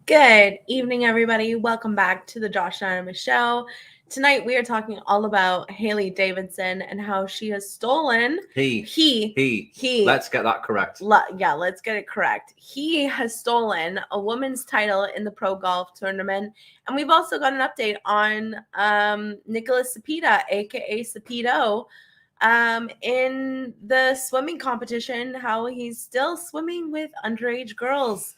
Good evening, everybody. Welcome back to the Josh and Anima Show. Tonight, we are talking all about Hailey Davidson and how she has stolen. He. Let's get that correct. Let's get it correct. He has stolen a women's title in the pro golf tournament, and we've also got an update on Nicholas Cepeda, aka Cepedo, in the swimming competition. How he's still swimming with underage girls.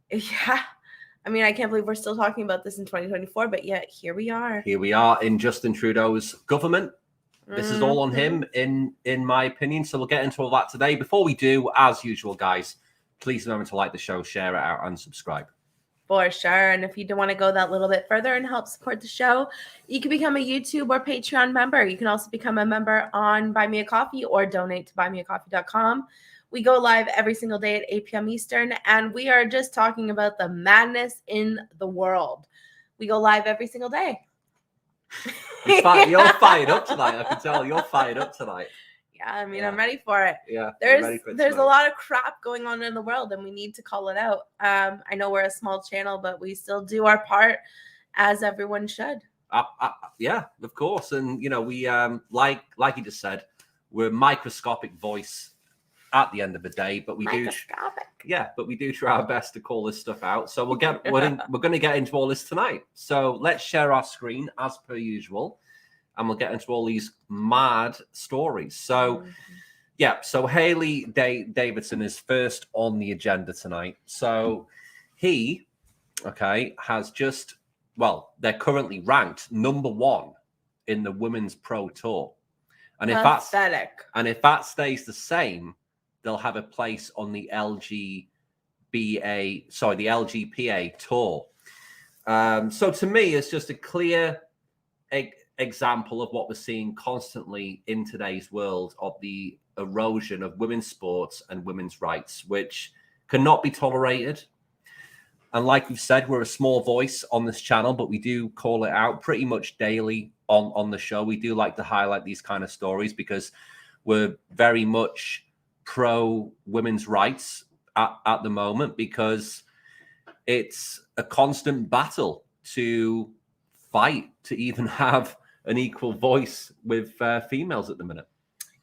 Yeah. I mean, I can't believe we're still talking about this in 2024, but yet here we are. Here we are in Justin Trudeau's government. This is all on him, in my opinion. So we'll get into all that today. Before we do, as usual, guys, please remember to like the show, share it out, and subscribe. For sure. And if you do want to go that little bit further and help support the show, you can become a YouTube or Patreon member. You can also become a member on Buy Me a Coffee or donate to buymeacoffee.com. We go live every single day at 8 p.m. Eastern, and we are just talking about the madness in the world. We go live every single day. You're fired up tonight. I can tell you're fired up tonight. Yeah, I mean, I'm ready for it. Yeah, there's a lot of crap going on in the world, and we need to call it out. I know we're a small channel, but we still do our part, as everyone should. Yeah, of course. And you know, we like you just said, we're a microscopic voice at the end of the day, but we do try our best to call this stuff out. So we're going to get into all this tonight. So let's share our screen as per usual, and we'll get into all these mad stories. So so Hailey Davidson is first on the agenda tonight. So he has just, well, they're currently ranked number 1 in the Women's Pro Tour, and if that stays the same, they'll have a place on the LGPA tour. So to me, it's just a clear example of what we're seeing constantly in today's world of the erosion of women's sports and women's rights, which cannot be tolerated. And like we've said, we're a small voice on this channel, but we do call it out pretty much daily on the show. We do like to highlight these kind of stories because we're very much pro women's rights at the moment, because it's a constant battle to fight to even have an equal voice with females at the minute.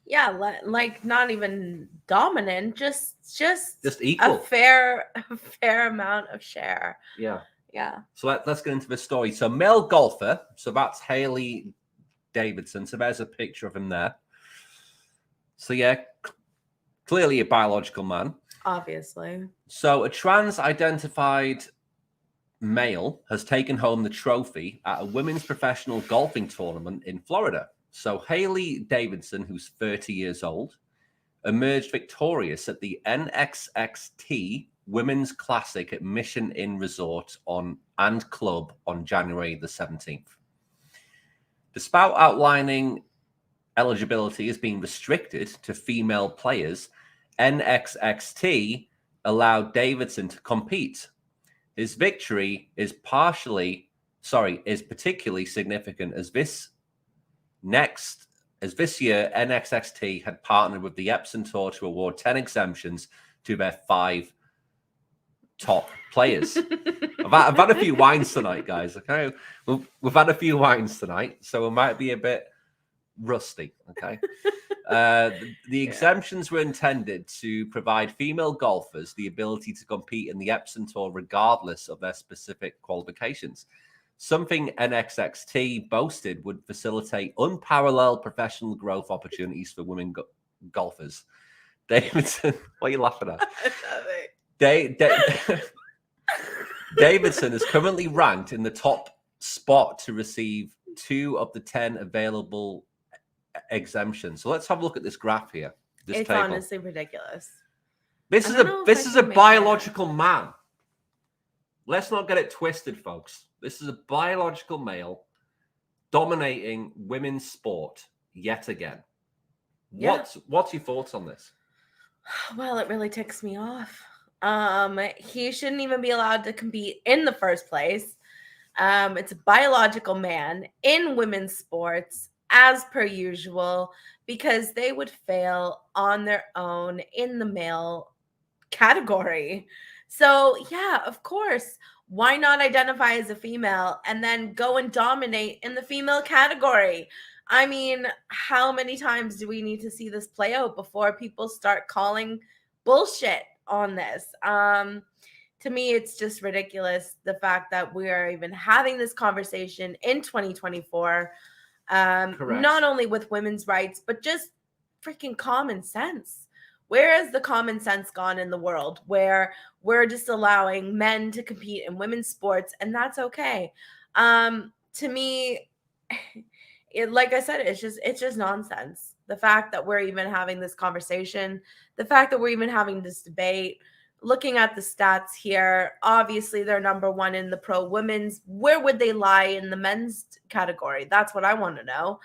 Yeah, like not even dominant, just equal, a fair amount of share. Yeah. So let's get into the story. So male golfer, so that's Hailey Davidson. So there's a picture of him there. So yeah, clearly a biological man. Obviously. So a trans-identified male has taken home the trophy at a women's professional golfing tournament in Florida. So Hailey Davidson, who's 30 years old, emerged victorious at the NXXT Women's Classic at Mission Inn Resort and Club on January the 17th. Despite outlining eligibility as being restricted to female players, NXXT allowed Davidson to compete. His victory is particularly significant as this year NXXT had partnered with the Epson Tour to award 10 exemptions to their 5 top players. I've had a few wines tonight, guys. Okay, we've had a few wines tonight, so we might be a bit rusty. Okay. The exemptions were intended to provide female golfers the ability to compete in the Epson Tour regardless of their specific qualifications. Something NXXT boasted would facilitate unparalleled professional growth opportunities for women golfers. Davidson, what are you laughing at? Davidson is currently ranked in the top spot to receive 2 of the 10 available exemptions. So let's have a look at this graph here. It's table. Honestly ridiculous. This is a biological man. Let's not get it twisted, folks. This is a biological male dominating women's sport yet again. Yeah. What's your thoughts on this? Well, it really ticks me off. He shouldn't even be allowed to compete in the first place. It's a biological man in women's sports, as per usual, because they would fail on their own in the male category. So, yeah, of course. Why not identify as a female and then go and dominate in the female category? I mean, how many times do we need to see this play out before people start calling bullshit on this? To me, it's just ridiculous the fact that we are even having this conversation in 2024, not only with women's rights, but just freaking common sense. Where has the common sense gone in the world where we're just allowing men to compete in women's sports and that's okay? To me, like I said, it's just nonsense. The fact that we're even having this conversation, the fact that we're even having this debate, looking at the stats here, obviously they're number one in the pro women's. Where would they lie in the men's category? That's what I want to know.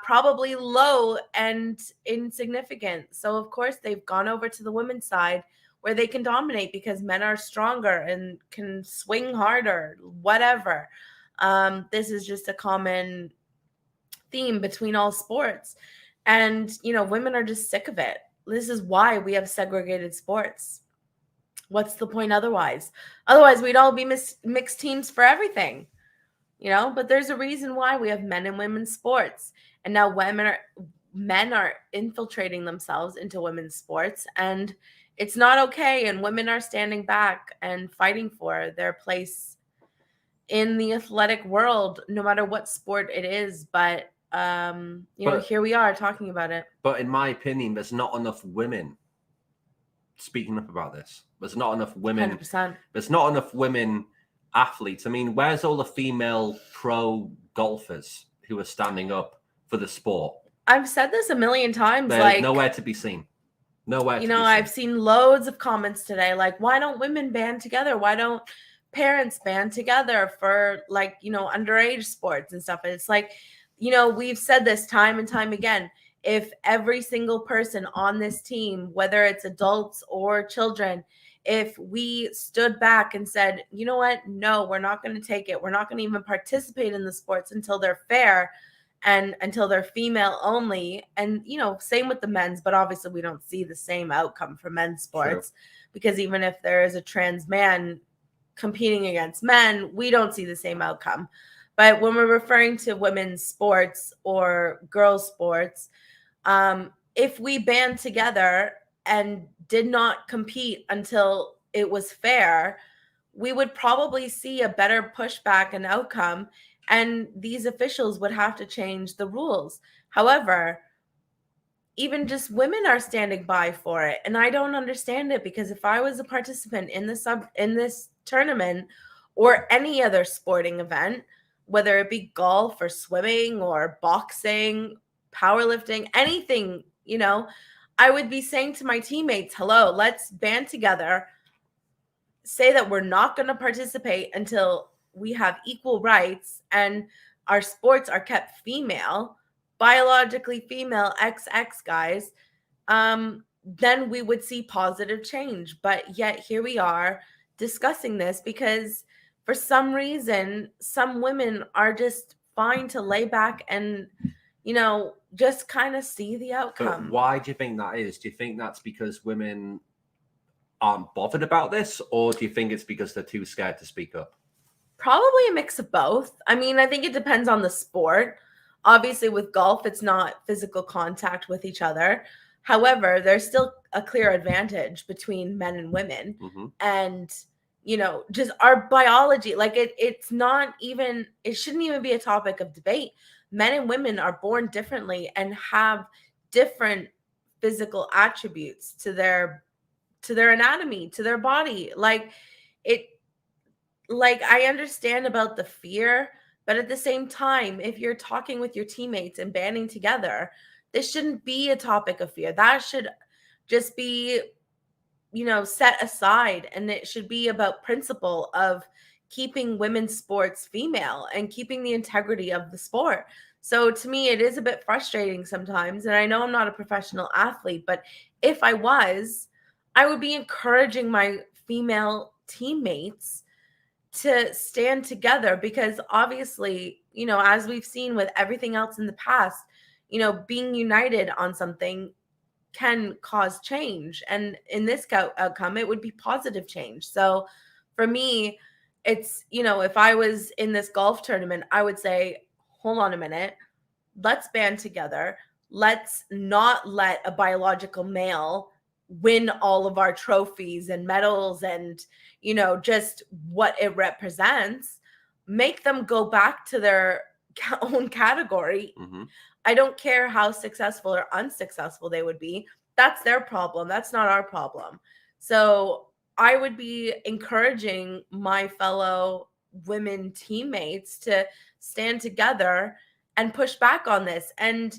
Probably low and insignificant. So of course they've gone over to the women's side where they can dominate because men are stronger and can swing harder, whatever. This is just a common theme between all sports. And, women are just sick of it. This is why we have segregated sports. What's the point otherwise? Otherwise, we'd all be mixed teams for everything. But there's a reason why we have men and women's sports. And now men are infiltrating themselves into women's sports, and it's not okay. And women are standing back and fighting for their place in the athletic world, no matter what sport it is. But here we are talking about it. But in my opinion, there's not enough women speaking up about this. There's not enough women. 100%. There's not enough women athletes. I mean, where's all the female pro golfers who are standing up for the sport? I've said this a million times. They're nowhere to be seen. Nowhere. I've seen loads of comments today, like, why don't women band together? Why don't parents band together for underage sports and stuff? And it's like, we've said this time and time again. If every single person on this team, whether it's adults or children, if we stood back and said, you know what, no, we're not going to take it. We're not going to even participate in the sports until they're fair and until they're female only. And, same with the men's, but obviously we don't see the same outcome for men's sports. True. Because even if there is a trans man competing against men, we don't see the same outcome. But when we're referring to women's sports or girls' sports, if we band together and did not compete until it was fair, we would probably see a better pushback and outcome, and these officials would have to change the rules. However, even just women are standing by for it, and I don't understand it, because if I was a participant in this tournament or any other sporting event, whether it be golf or swimming or boxing, powerlifting, anything, I would be saying to my teammates, hello, let's band together, say that we're not going to participate until we have equal rights and our sports are kept female, biologically female, XX guys, then we would see positive change. But yet here we are discussing this because for some reason, some women are just fine to lay back and, just kind of see the outcome. But why do you think that is? Do you think that's because women aren't bothered about this, or do you think it's because they're too scared to speak up? Probably a mix of both. I mean, I think it depends on the sport. Obviously, with golf, it's not physical contact with each other. However, there's still a clear advantage between men and women. Mm-hmm. And, just our biology, like it's not even, it shouldn't even be a topic of debate. Men and women are born differently and have different physical attributes to their anatomy, to their body. Like I understand about the fear, but at the same time, if you're talking with your teammates and banding together, this shouldn't be a topic of fear. That should just be, set aside. And it should be about principle of keeping women's sports female and keeping the integrity of the sport. So to me, it is a bit frustrating sometimes. And I know I'm not a professional athlete, but if I was, I would be encouraging my female teammates to stand together, because obviously, as we've seen with everything else in the past, being united on something can cause change. And in this outcome, it would be positive change. So for me, it's, if I was in this golf tournament, I would say, hold on a minute, let's band together. Let's not let a biological male win all of our trophies and medals and, just what it represents. Make them go back to their own category. Mm-hmm. I don't care how successful or unsuccessful they would be. That's their problem. That's not our problem. So I would be encouraging my fellow women teammates to stand together and push back on this. And,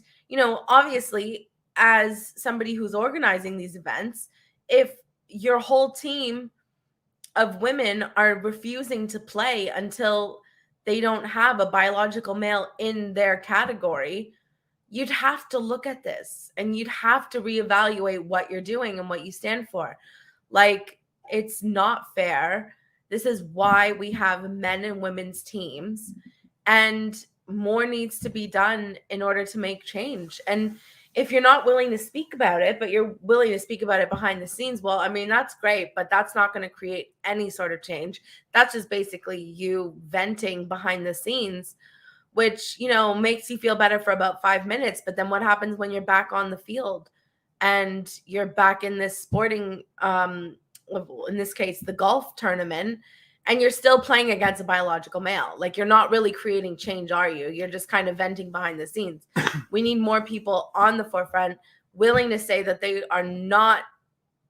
obviously, as somebody who's organizing these events, if your whole team of women are refusing to play until they don't have a biological male in their category, you'd have to look at this and you'd have to reevaluate what you're doing and what you stand for. Like, it's not fair. This is why we have men and women's teams, and more needs to be done in order to make change. And if you're not willing to speak about it, but you're willing to speak about it behind the scenes, well, I mean, that's great, but that's not going to create any sort of change. That's just basically you venting behind the scenes, which, makes you feel better for about 5 minutes. But then what happens when you're back on the field and you're back in this sporting, in this case, the golf tournament, and you're still playing against a biological male? Like, you're not really creating change, are you? You're just kind of venting behind the scenes. We need more people on the forefront willing to say that they are not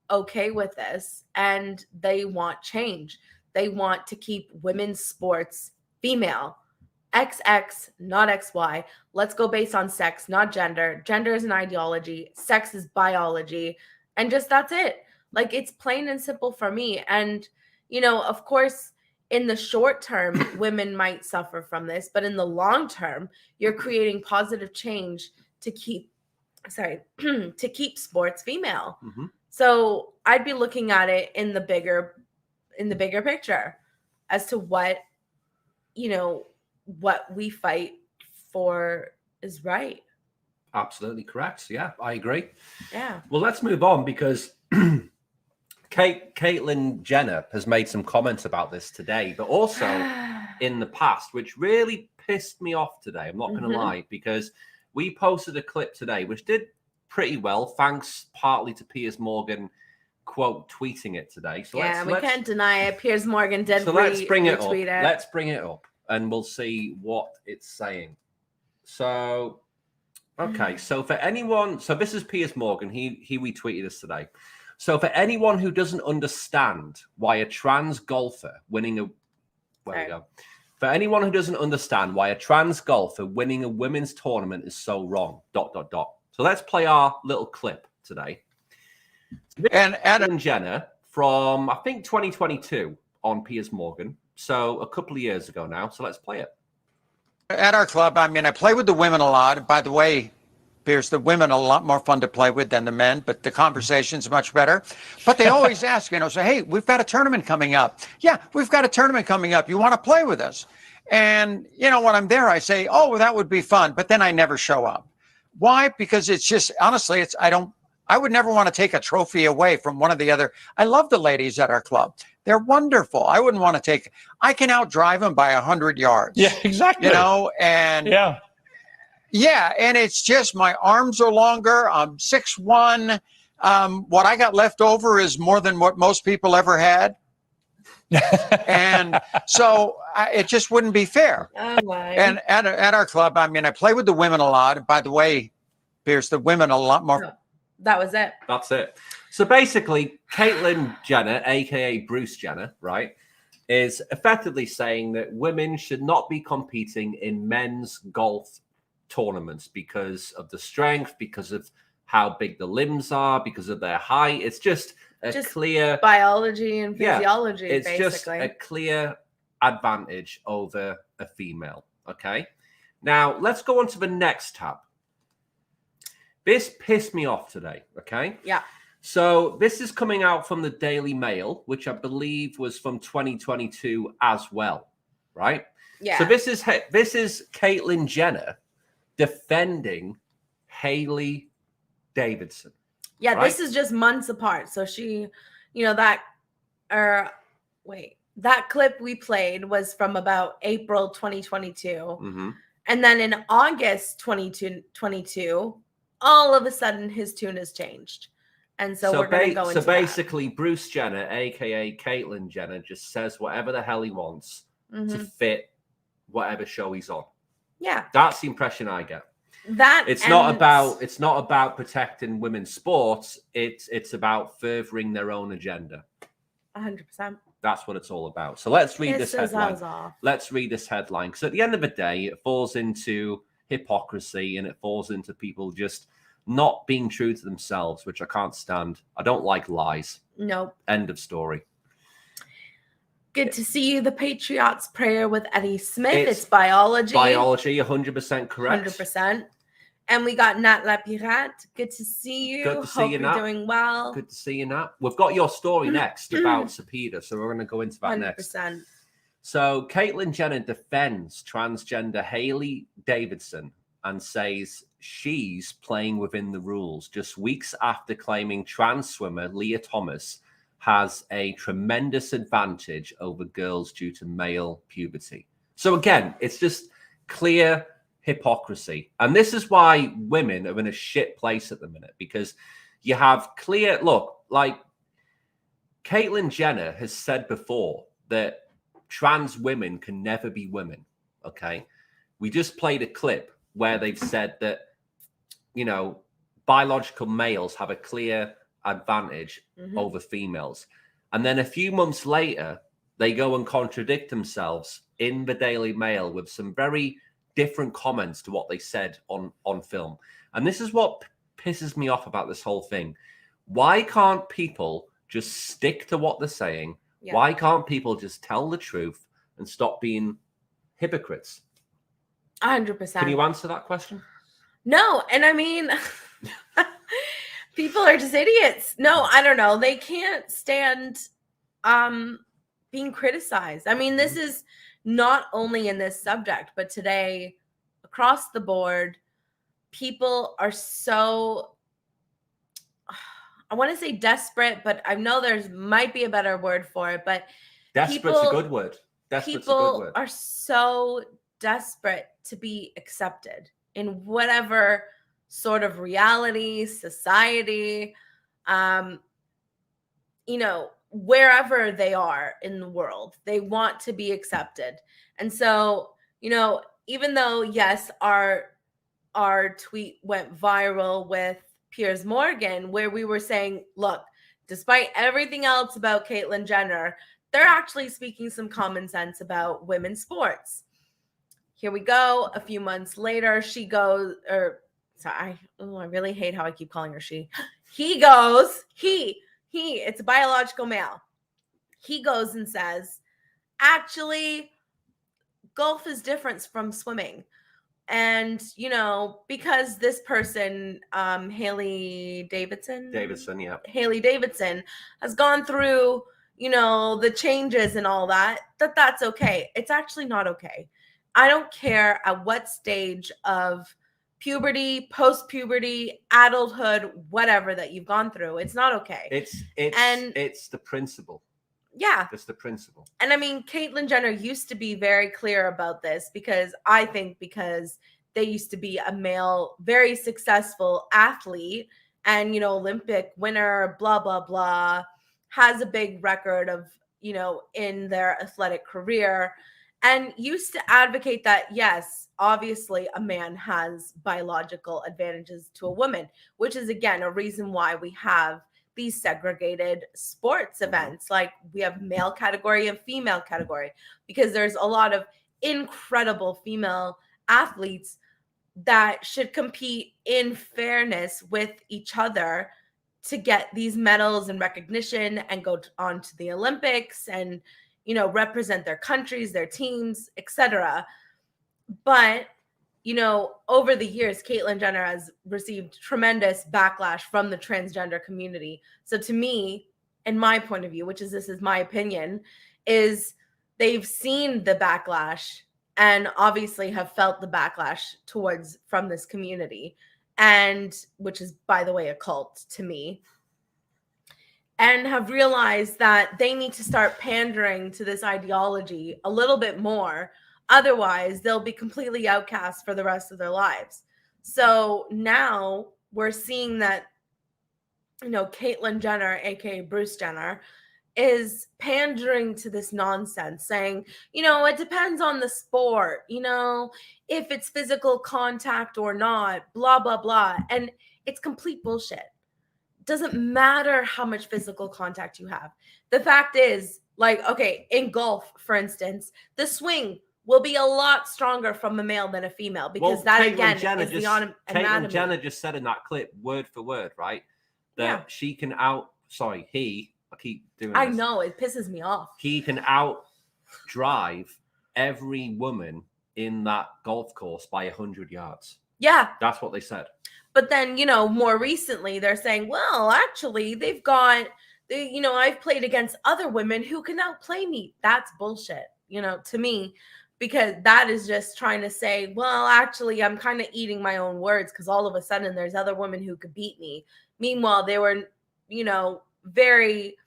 okay with this and they want change. They want to keep women's sports female. XX, not XY. Let's go based on sex, not gender. Gender is an ideology. Sex is biology. And just that's it. Like, it's plain and simple for me. And, of course, in the short term, women might suffer from this, but in the long term, you're creating positive change to keep sports female. Mm-hmm. So I'd be looking at it in the bigger picture as to what we fight for is right. Absolutely correct. Yeah, I agree. Yeah. Well, let's move on, because Caitlyn Jenner has made some comments about this today, but also in the past, which really pissed me off today. I'm not going to lie, because we posted a clip today, which did pretty well, thanks partly to Piers Morgan quote tweeting it today. So yeah, we can't deny it. Piers Morgan did. So let's bring it up. Let's bring it up, and we'll see what it's saying. So, okay. So for anyone, so this is Piers Morgan. He retweeted this today. So for anyone who doesn't understand why a trans golfer winning a, where we go. For anyone who doesn't understand why a trans golfer winning a women's tournament is so wrong. ... So let's play our little clip today. And Adam Jenner from, I think, 2022 on Piers Morgan. So a couple of years ago now. So let's play it. At our club, I mean, I play with the women a lot. By the way, Piers, the women are a lot more fun to play with than the men, but the conversation's much better. But they always ask, say, hey, we've got a tournament coming up. Yeah, we've got a tournament coming up. You want to play with us? And, when I'm there, I say, oh, well, that would be fun. But then I never show up. Why? Because it's just, honestly, I would never want to take a trophy away from one of the other. I love the ladies at our club. They're wonderful. I wouldn't want to I can outdrive them by 100 yards. Yeah, exactly. And yeah. And it's just, my arms are longer. I'm 6'1". What I got left over is more than what most people ever had. And so it just wouldn't be fair. Oh my. And at our club, I mean, I play with the women a lot. And by the way, Piers, the women a lot more. No, that was it. That's it. So basically, Caitlyn Jenner, aka Bruce Jenner, right, is effectively saying that women should not be competing in men's golf tournaments because of the strength, because of how big the limbs are, because of their height. It's just clear biology and physiology. It's basically just a clear advantage over a female. Okay. Now let's go on to the next tab. This pissed me off today. Okay. Yeah. So this is coming out from the Daily Mail, which I believe was from 2022 as well. Right. Yeah. So this is Caitlyn Jenner defending Hailey Davidson. Yeah, right? this is just months apart. So she, that clip we played was from about April 2022. Mm-hmm. And then in August 2022, all of a sudden his tune has changed. And so we're going to go into basically, Bruce Jenner, a.k.a. Caitlyn Jenner, just says whatever the hell he wants to fit whatever show he's on. Yeah. That's the impression I get. It's not about protecting women's sports. It's about furthering their own agenda. 100%. That's what it's all about. So let's read this headline. Let's read this headline, because at the end of the day, it falls into hypocrisy and it falls into people just not being true to themselves, which I can't stand. I don't like lies. Nope. End of story. Good to see you. The Patriot's Prayer with Eddie Smith. It's biology. Biology, 100% correct. 100%. And we got Nat La Pirate. Good to see you. Good to see Hope you, you're Nat. doing well. Good to see you, Nat. We've got your story next about Cepeda, so we're going to go into that 100%. next. So Caitlyn Jenner defends transgender Hailey Davidson and says she's playing within the rules just weeks after claiming trans swimmer Leah Thomas has a tremendous advantage over girls due to male puberty. So again, it's just clear hypocrisy. And this is why women are in a shit place at the minute, because you have clear, look, like Caitlyn Jenner has said before that trans women can never be women. Okay. We just played a clip where they've said that, biological males have a clear advantage over females. And then a few months later, they go and contradict themselves in the Daily Mail with some very different comments to what they said on film. And this is what pisses me off about this whole thing. Why can't people just stick to what they're saying? Yeah. Why can't people just tell the truth and stop being hypocrites? 100%. Can you answer that question? No. And I mean, people are just idiots. No, I don't know. They can't stand being criticized. I mean, this is not only in this subject, but today across the board, people are so, I want to say desperate, but I know there's might be a better word for it, but desperate's a good word. People are so desperate to be accepted in whatever sort of reality, society, wherever they are in the world, they want to be accepted. And so, even though, yes, our tweet went viral with Piers Morgan, where we were saying, look, despite everything else about Caitlyn Jenner, they're actually speaking some common sense about women's sports. Here we go. A few months later, she goes, I really hate how I keep calling her she. He goes, it's a biological male. He goes and says, actually, golf is different from swimming. And, because this person, Hailey Davidson. Hailey Davidson has gone through, the changes and all that, that's okay. It's actually not okay. I don't care at what stage of puberty, post-puberty, adulthood, whatever that you've gone through. It's not okay. It's the principle. Yeah. It's the principle. And I mean, Caitlyn Jenner used to be very clear about this because they used to be a male, very successful athlete and, Olympic winner, blah, blah, blah, has a big record of, in their athletic career, and used to advocate that, yes, obviously a man has biological advantages to a woman, which is, again, a reason why we have these segregated sports events. Like we have male category and female category, because there's a lot of incredible female athletes that should compete in fairness with each other to get these medals and recognition and go on to the Olympics and, represent their countries, their teams, etc. But, over the years, Caitlyn Jenner has received tremendous backlash from the transgender community. So to me, in my point of view, this is my opinion, is they've seen the backlash and obviously have felt the backlash from this community. and which is, by the way, a cult to me, and have realized that they need to start pandering to this ideology a little bit more. Otherwise, they'll be completely outcast for the rest of their lives. So now we're seeing that, Caitlyn Jenner, aka Bruce Jenner, is pandering to this nonsense, saying, it depends on the sport, if it's physical contact or not, blah, blah, blah. And it's complete bullshit. Doesn't matter how much physical contact you have. The fact is, okay, in golf, for instance, the swing will be a lot stronger from a male than a female, because Caitlyn Jenner just said in that clip, word for word, right, that she can I keep doing this. I know, it pisses me off. He can out-drive every woman in that golf course by 100 yards. Yeah. That's what they said. But then, more recently, they're saying, well, actually, I've played against other women who can outplay me. That's bullshit, to me, because that is just trying to say, well, actually, I'm kind of eating my own words, because all of a sudden there's other women who could beat me. Meanwhile, they were, very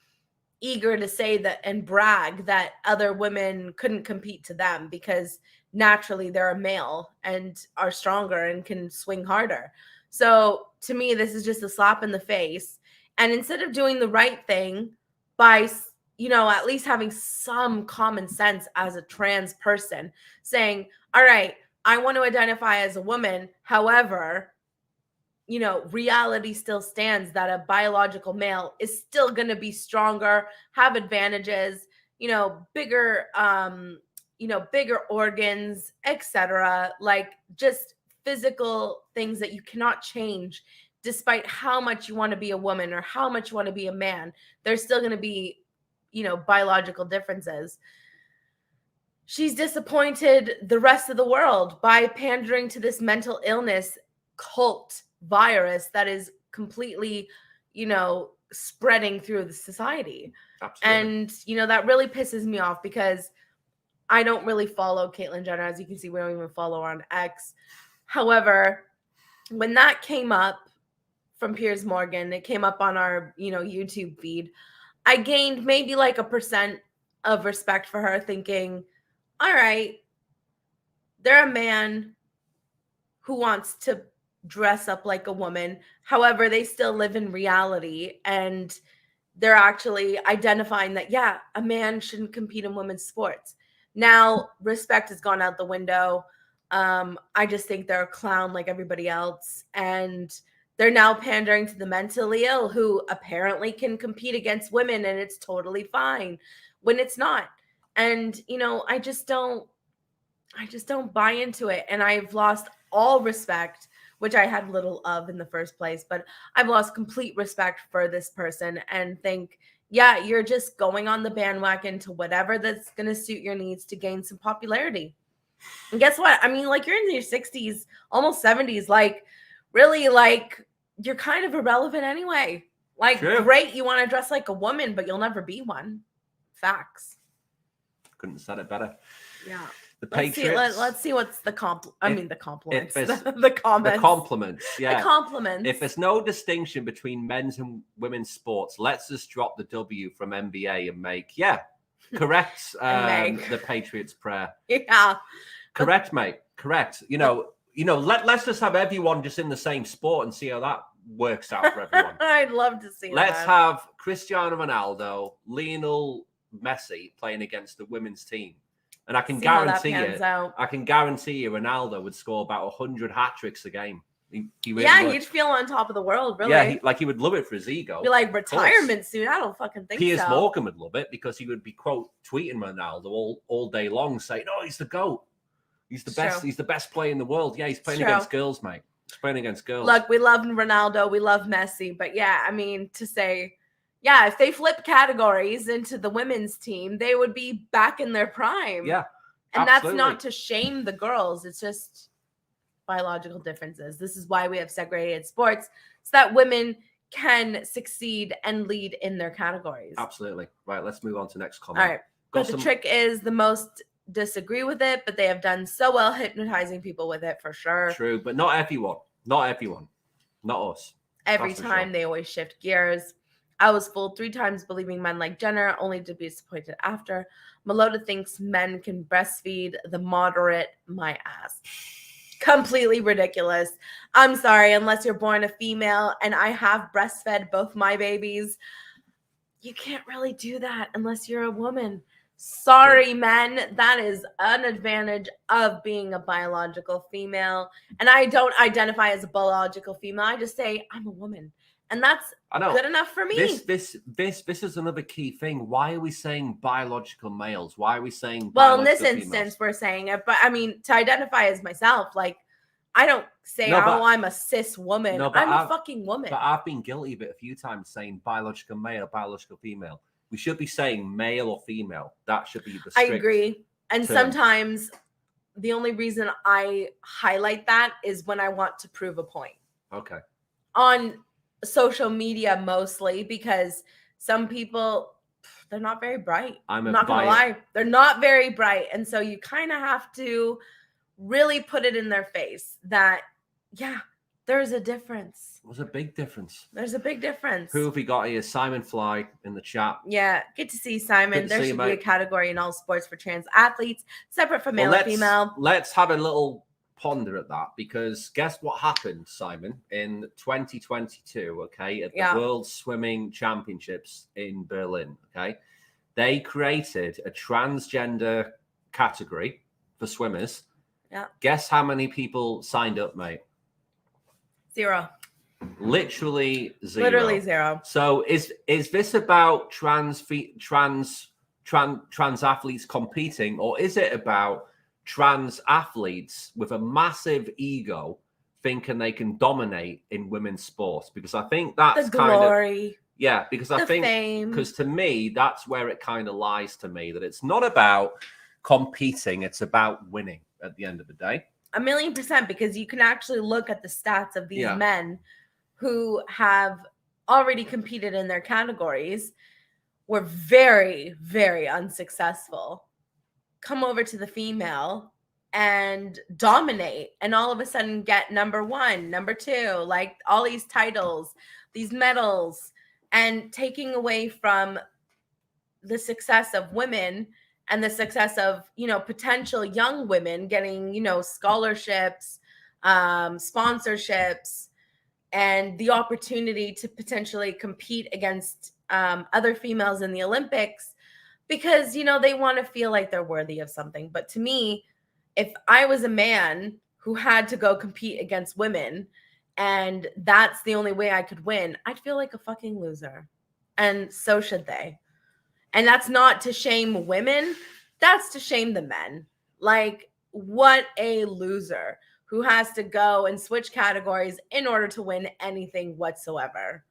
eager to say that and brag that other women couldn't compete to them because naturally they're a male and are stronger and can swing harder. So to me, this is just a slap in the face. And instead of doing the right thing by, at least having some common sense as a trans person, saying, all right, I want to identify as a woman. However, reality still stands that a biological male is still going to be stronger, have advantages, bigger, bigger organs, etc. Like just physical things that you cannot change despite how much you want to be a woman or how much you want to be a man. There's still going to be, biological differences. She's disappointed the rest of the world by pandering to this mental illness cult virus that is completely, spreading through the society. Absolutely. And, that really pisses me off because I don't really follow Caitlyn Jenner. As you can see, we don't even follow her on X. However, when that came up from Piers Morgan, it came up on our, YouTube feed, I gained maybe like 1% of respect for her, thinking, all right, they're a man who wants to dress up like a woman. However, they still live in reality, and they're actually identifying that, yeah, a man shouldn't compete in women's sports. Now, respect has gone out the window. I just think they're a clown like everybody else. And they're now pandering to the mentally ill who apparently can compete against women, and it's totally fine when it's not. And, I just don't buy into it. And I've lost all respect, which I had little of in the first place, but I've lost complete respect for this person and think, yeah, you're just going on the bandwagon to whatever that's going to suit your needs to gain some popularity. And guess what? I mean, you're in your 60s, almost 70s, really, you're kind of irrelevant anyway. True. Great, you want to dress like a woman, but you'll never be one. Facts. Couldn't have said it better. Yeah. The Patriots. Let's see what's the compliments. The comments. The compliments. Yeah. The compliments. If there's no distinction between men's and women's sports, let's just drop the W from NBA and make correct. The Patriots prayer. Yeah. Correct, mate. Correct. Let's just have everyone just in the same sport and see how that works out for everyone. I'd love to see Let's have Cristiano Ronaldo, Lionel Messi playing against the women's team. And I can guarantee you Ronaldo would score about 100 hat tricks a game. He really would. You'd feel on top of the world, really. Yeah, he would love it for his ego. Be like, retirement soon? I don't fucking think Piers so. Morgan would love it because he would be, quote, tweeting Ronaldo all day long saying, oh, he's the GOAT. He's the best. He's the best player in the world. Yeah, he's playing against girls, mate. He's playing against girls. Look, we love Ronaldo. We love Messi. But yeah, I mean, to say, if they flip categories into the women's team, they would be back in their prime. Yeah. And absolutely. That's not to shame the girls. It's just biological differences. This is why we have segregated sports, so that women can succeed and lead in their categories. Absolutely. Right, let's move on to the next comment. All right. But the trick is the most disagree with it, but they have done so well hypnotizing people with it for sure. True, but not everyone. Not everyone. Not us. Every That's for time sure. they always shift gears. I was fooled 3 times believing men like Jenner, only to be disappointed after. Melody thinks men can breastfeed the moderate, my ass. Completely ridiculous. I'm sorry, unless you're born a female and I have breastfed both my babies. You can't really do that unless you're a woman. Sorry, men. That is an advantage of being a biological female. And I don't identify as a biological female. I just say I'm a woman. And that's good enough for me. This is another key thing. Why are we saying biological males? Why are we saying Well, in this biological instance, females? we're saying it. But I mean, to identify as myself, like, I don't say, I'm a cis woman. No, but I'm a fucking woman. But I've been guilty of it a few times saying biological male, biological female. We should be saying male or female. That should be the strict I agree. And term. Sometimes the only reason I highlight that is when I want to prove a point. Okay. On social media mostly, because some people, they're not very bright. I'm not going to lie. They're not very bright. And so you kind of have to really put it in their face that, yeah, there's a difference. There's a big difference. There's a big difference. Who have we got here? Simon Fly in the chat. Yeah, good to see Simon. There should be a category in all sports for trans athletes, separate from male and female. Let's have a little ponder at that, because guess what happened, Simon, in 2022, okay, at the World Swimming Championships in Berlin, okay? They created a transgender category for swimmers. Yeah. Guess how many people signed up, mate? 0. Literally 0. Literally 0. So is this about trans athletes competing, or is it about trans athletes with a massive ego thinking they can dominate in women's sports? Because I think that's the glory. Because I think because to me that's where it kind of lies to me, that it's not about competing, it's about winning at the end of the day. 1,000,000%, because you can actually look at the stats of these men who have already competed in their categories, were very, very unsuccessful. Come over to the female and dominate, and all of a sudden get number 1, number 2, like all these titles, these medals, and taking away from the success of women and the success of, potential young women getting, scholarships, sponsorships, and the opportunity to potentially compete against other females in the Olympics, because, they want to feel like they're worthy of something. But to me, if I was a man who had to go compete against women and that's the only way I could win, I'd feel like a fucking loser. And so should they. And that's not to shame women. That's to shame the men. Like, what a loser who has to go and switch categories in order to win anything whatsoever.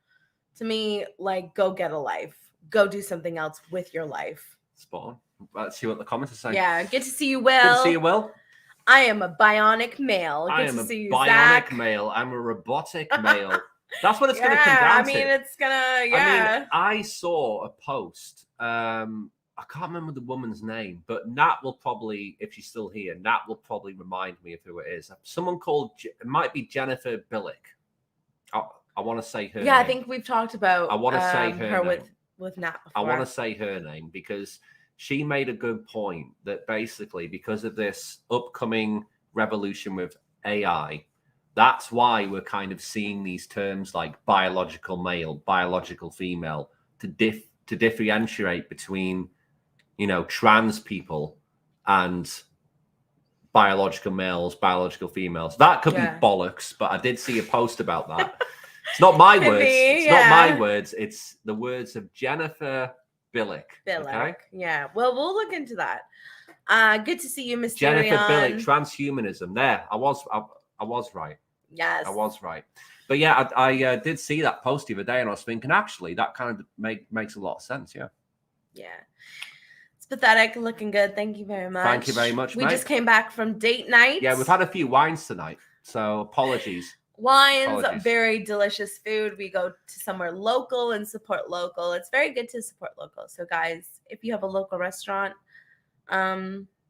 To me, like, go get a life. Go do something else with your life. Spot on. Let's see what the comments are saying. Yeah, good to see you, Will. Good to see you, Will. I am a bionic male. I am a bionic male. I'm a robotic male. That's what it's going to come down to. It's going to, I saw a post. I can't remember the woman's name, but Nat will probably, if she's still here, Nat will probably remind me of who it is. Someone called, it might be Jennifer Billick. I want to say her name. I think we've talked about I want to say her name. with Nat before. I want to say her name because she made a good point that basically because of this upcoming revolution with AI, that's why we're kind of seeing these terms like biological male, biological female to differentiate between, trans people and biological males, biological females. That could be bollocks, but I did see a post about that. It's not my words. It's not my words. It's the words of Jennifer Billick. Okay? Yeah. Well, we'll look into that. Good to see you, Mr. Jennifer Billick, transhumanism. There, I was right. Yes, I was right. But yeah, I did see that post the other day, and I was thinking, actually, that kind of makes a lot of sense. Yeah. Yeah. It's pathetic. Looking good. Thank you very much. Thank you very much, We just came back from date night. Yeah, we've had a few wines tonight, so apologies. Wines, very delicious food. We go to somewhere local and support local. It's very good to support local. So guys, if you have a local restaurant,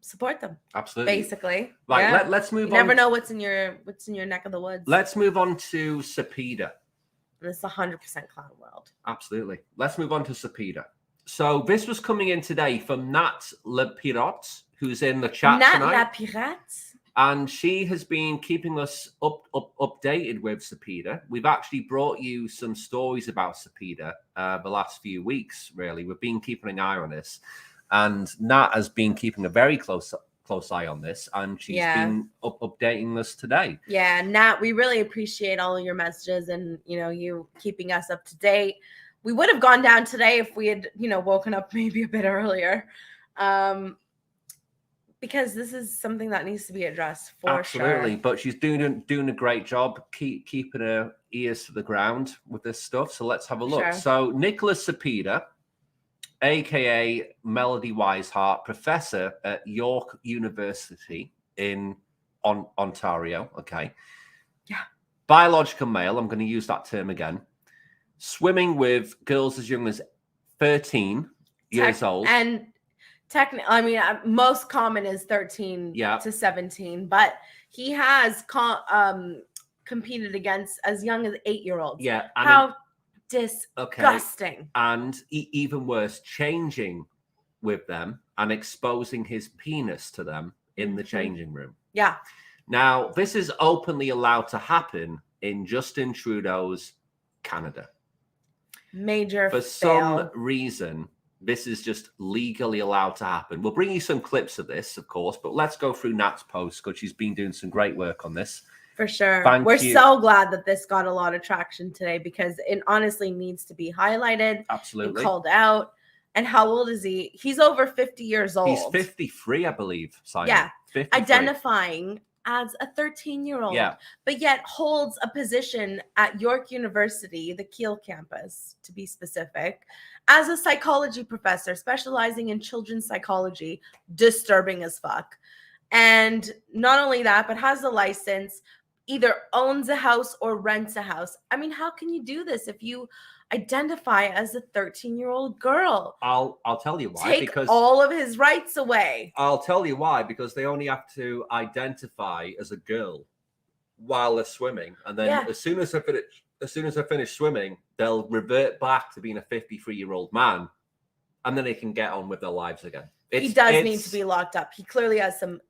support them. Absolutely. Basically. Right. Yeah. Let's move You on. never know what's in your neck of the woods. Let's move on to Cepeda. This is 100% clown world. Absolutely. Let's move on to Cepeda. So this was coming in today from Nat Le Pirate, who's in the chat Nat tonight. La Pirate. And she has been keeping us updated with Cepeda. We've actually brought you some stories about Cepeda the last few weeks, really. We've been keeping an eye on this. And Nat has been keeping a very close eye on this. And she's been updating us today. Yeah, Nat, we really appreciate all of your messages and, you keeping us up to date. We would have gone down today if we had, woken up maybe a bit earlier. Because this is something that needs to be addressed for Absolutely. sure. But she's doing a great job keeping her ears to the ground with this stuff. So let's have a look. Sure. So Nicholas Cepeda, aka Melody Wisehart, professor at York University in Ontario. Okay. Yeah. Biological male. I'm going to use that term again. Swimming with girls as young as 13 years old. And technically, I mean, most common is 13 to 17, but he has competed against as young as 8-year-olds. Yeah. How disgusting. Okay. And even worse, changing with them and exposing his penis to them in the changing room. Yeah. Now, this is openly allowed to happen in Justin Trudeau's Canada. Major For fail. some reason, this is just legally allowed to happen. We'll bring you some clips of this, of course, but let's go through Nat's post because she's been doing some great work on this. For sure. Thank We're you. so glad that this got a lot of traction today because it honestly needs to be highlighted. Absolutely. And called out. And how old is he? He's over 50 years old. He's 53, I believe, Simon. Yeah. 53. Identifying as a 13-year-old, but yet holds a position at York University, the Kiel campus, to be specific, as a psychology professor specializing in children's psychology. Disturbing as fuck. And not only that, but has a license, either owns a house or rents a house. I mean, how can you do this if you identify as a 13-year-old girl? I'll tell you why. Take because all of his rights away. I'll tell you why, because they only have to identify as a girl while they're swimming, and then as soon as they finish swimming, they'll revert back to being a 53-year-old man, and then they can get on with their lives again. He does need to be locked up. He clearly has some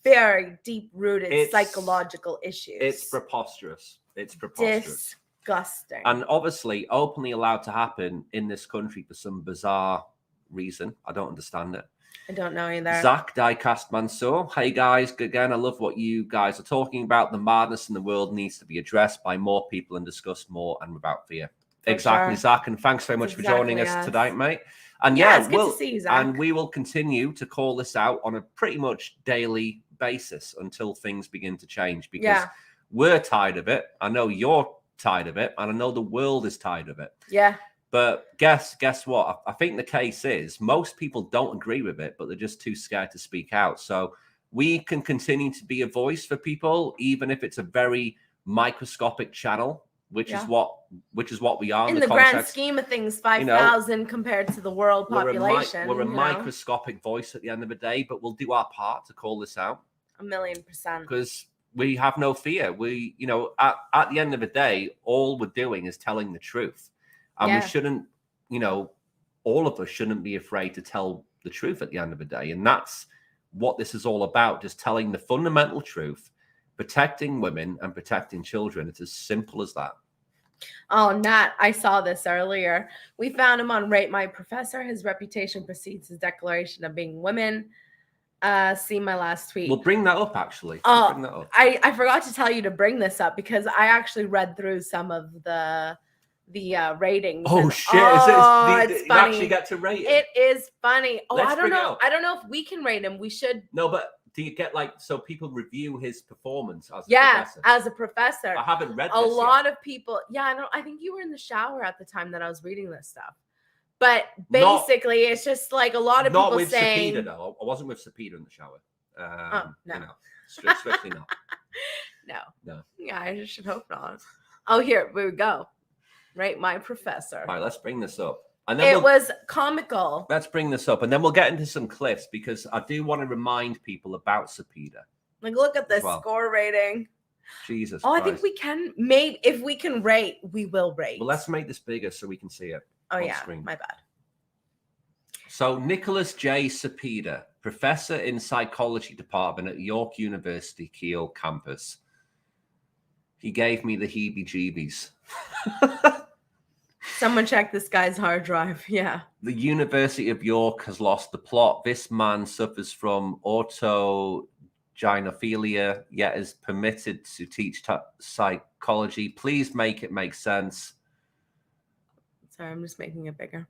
very deep-rooted psychological issues. It's preposterous. It's preposterous. Disgusting. And obviously openly allowed to happen in this country for some bizarre reason. I don't understand it. I don't know either. Zach Diecast Mansour. Hey guys, again, I love what you guys are talking about. The madness in the world needs to be addressed by more people and discussed more and without fear. Exactly, sure. Zach, and thanks very much for joining us tonight, mate. And it's good to see you, Zach. And we will continue to call this out on a pretty much daily basis until things begin to change, because we're tired of it. I know you're tired of it, and I know the world is tired of it. Yeah. But guess what? I think the case is most people don't agree with it, but they're just too scared to speak out. So we can continue to be a voice for people, even if it's a very microscopic channel, which is what we are in the grand scheme of things. 5,000 compared to the world population. We're a microscopic voice at the end of the day, but we'll do our part to call this out. 1,000,000%. Because we have no fear. We, at the end of the day, all we're doing is telling the truth. And we shouldn't, all of us shouldn't be afraid to tell the truth at the end of the day. And that's what this is all about, just telling the fundamental truth, protecting women and protecting children. It's as simple as that. Oh, Nat, I saw this earlier. We found him on Rate My Professor. His reputation precedes his declaration of being women. See my last tweet. We'll bring that up, actually. Bring that up. I forgot to tell you to bring this up because I actually read through some of the ratings. Oh shit! It's you funny. actually get to rate it. It is funny. Oh, Let's I don't know. I don't know if we can rate him. We should. No, but do you get so people review his performance as a professor? As a professor. I haven't read a this lot yet. of people. Yeah, I think you were in the shower at the time that I was reading this stuff. But basically, it's just like a lot of people saying. Not with Cepeda, though. I wasn't with Cepeda in the shower. No. Strictly not. No. Yeah, I should hope not. Oh, here we go. Rate My Professor. All right, let's bring this up. And then it was comical. Let's bring this up, and then we'll get into some clips because I do want to remind people about Cepeda. Like, look at this score rating. Jesus Christ. I think we can, maybe if we can rate, we will rate. Well, let's make this bigger so we can see it. Oh, yeah, screen. My bad. So Nicholas J. Cepeda, professor in psychology department at York University Keele campus. He gave me the heebie-jeebies. Someone check this guy's hard drive. Yeah. The University of York has lost the plot. This man suffers from autogynephilia, yet is permitted to teach psychology. Please make it make sense. Sorry, I'm just making it bigger.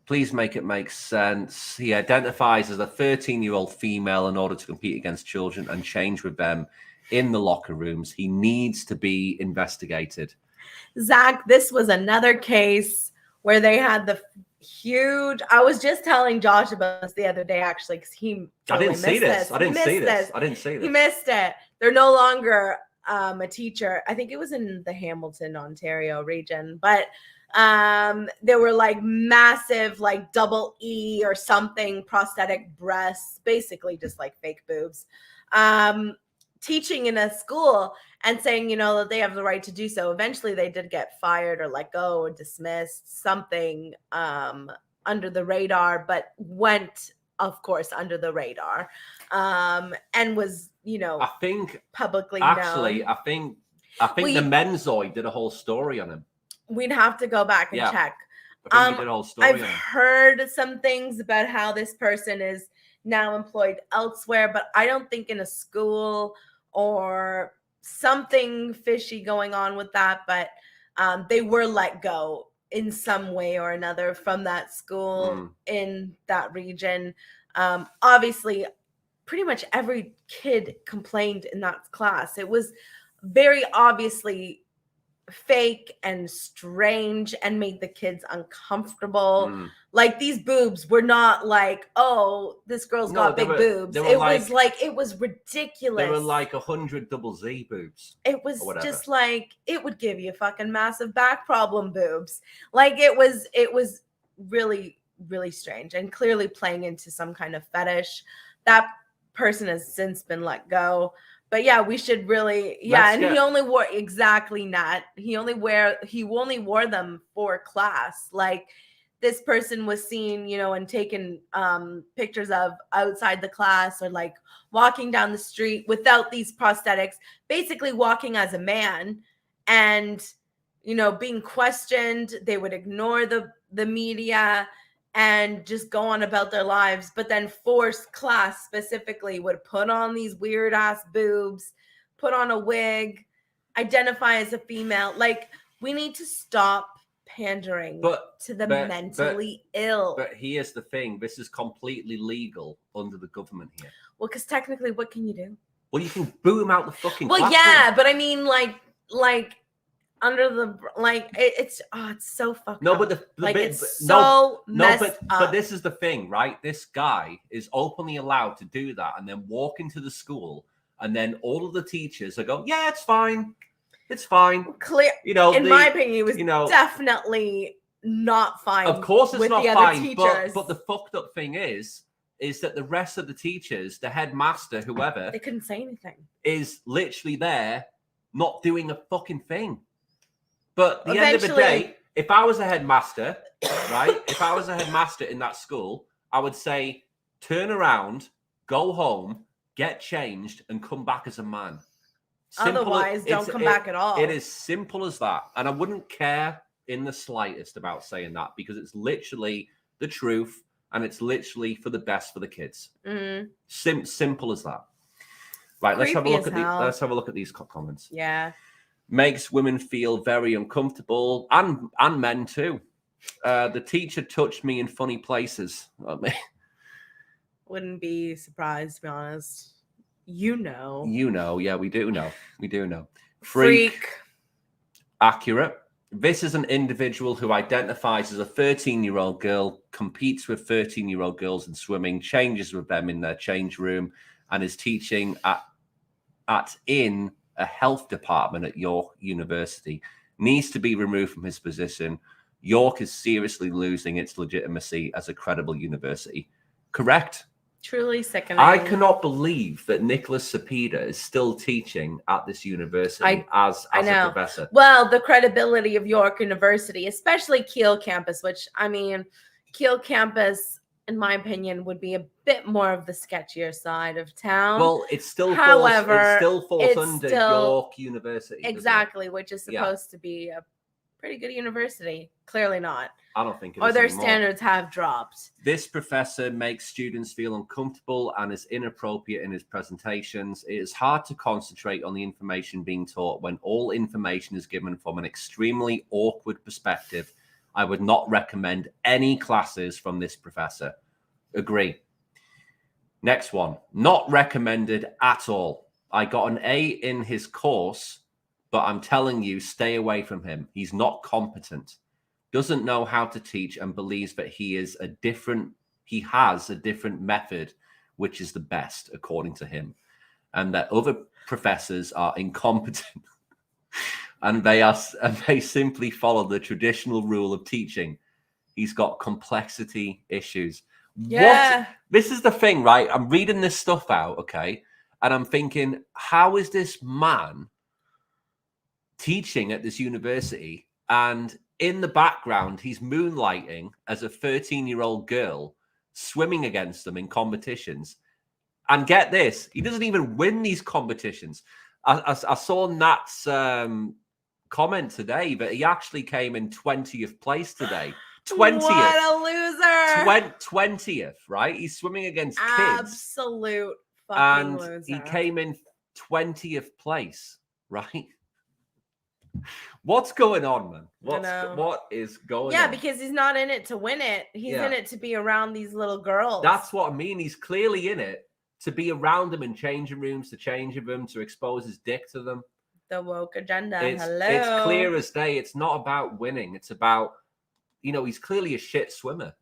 Please make it make sense. He identifies as a 13-year-old female in order to compete against children and change with them in the locker rooms. He needs to be investigated. Zach, this was another case where they had the huge. I was just telling Josh about this the other day, actually, because he totally I didn't see this. I didn't see this. He missed it. They're no longer a teacher. I think it was in the Hamilton, Ontario region, but there were like massive, like double E or something prosthetic breasts, basically just like fake boobs, teaching in a school and saying, you know, that they have the right to do so. Eventually they did get fired or let go or dismissed, something under the radar, but went, of course, under the radar, and was, you know, I think publicly actually known. I think the Menzoid did a whole story on him. We'd have to go back and check. I've heard some things about how this person is now employed elsewhere, but I don't think in a school or something fishy going on with that. But they were let go in some way or another from that school in that region. Obviously, pretty much every kid complained in that class. It was very obviously fake and strange and made the kids uncomfortable. Like, these boobs were not like, oh, this girl's got big boobs. It was like, it was ridiculous. They were like 100 double Z boobs. It was just like, it would give you fucking massive back problem boobs. Like, it was really, really strange and clearly playing into some kind of fetish. That person has since been let go. But yeah, we should really, he only wore he only wore them for class. Like, this person was seen, you know, and taken pictures of outside the class or like walking down the street without these prosthetics, basically walking as a man and, you know, being questioned. They would ignore the media and just go on about their lives, but then forced class specifically would put on these weird ass boobs, put on a wig, identify as a female. Like, we need to stop pandering to the mentally ill. But here's the thing. This is completely legal under the government here. Well, because technically, what can you do? Well, you can boot them out the fucking classroom. Yeah, but I mean, like under the, like, it's so fucked up. But but this is the thing, right? This guy is openly allowed to do that and then walk into the school, and then all of the teachers are going, yeah, it's fine. It's fine. Clear, you know, in my opinion, it was definitely not fine. Of course, it's not fine. But the fucked up thing is that the rest of the teachers, the headmaster, whoever, they couldn't say anything, is literally there, not doing a fucking thing. But at the end of the day, if I was a headmaster, right? If I was a headmaster in that school, I would say, turn around, go home, get changed, and come back as a man. Otherwise, don't come back at all. It is simple as that. And I wouldn't care in the slightest about saying that, because it's literally the truth and it's literally for the best for the kids. Simple as that. Right, let's have a look at these comments. Yeah. Makes women feel very uncomfortable, and men too. The teacher touched me in funny places. Wouldn't be surprised, to be honest. You know, yeah, we do know. Freak. Accurate. This is an individual who identifies as a 13-year-old girl, competes with 13-year-old girls in swimming, changes with them in their change room, and is teaching in a health department at York University. Needs to be removed from his position. York is seriously losing its legitimacy as a credible university. Correct? Truly sickening. I cannot believe that Nicholas Cepeda is still teaching at this university as a professor. Well, the credibility of York University, especially Kiel campus, which, I mean, Kiel campus, in my opinion, would be a bit more of the sketchier side of town. Well, it still However, falls under York University. Exactly, which is supposed to be a pretty good university. Clearly not. I don't think it is. Or their anymore. standards have dropped. This professor makes students feel uncomfortable and is inappropriate in his presentations. It is hard to concentrate on the information being taught when all information is given from an extremely awkward perspective. I would not recommend any classes from this professor. Agree. Next one. Not recommended at all. I got an A in his course, but I'm telling you, stay away from him. He's not competent. Doesn't know how to teach and believes that he has a different method, which is the best, according to him, and that other professors are incompetent and they simply follow the traditional rule of teaching. He's got complexity issues. Yeah. What? This is the thing, right? I'm reading this stuff out, okay, and I'm thinking, how is this man teaching at this university and in the background, he's moonlighting as a 13-year-old girl, swimming against them in competitions. And get this, he doesn't even win these competitions. I saw Nat's comment today that he actually came in 20th place today. 20th. What a loser. 20th, right? He's swimming against kids. Absolute fucking loser. And he came in 20th place, right? What's going on, man? What is going on? Yeah, because he's not in it to win it. He's in it to be around these little girls. That's what I mean. He's clearly in it to be around them in changing rooms, to change them, to expose his dick to them. The woke agenda. It's clear as day. It's not about winning. It's about, he's clearly a shit swimmer.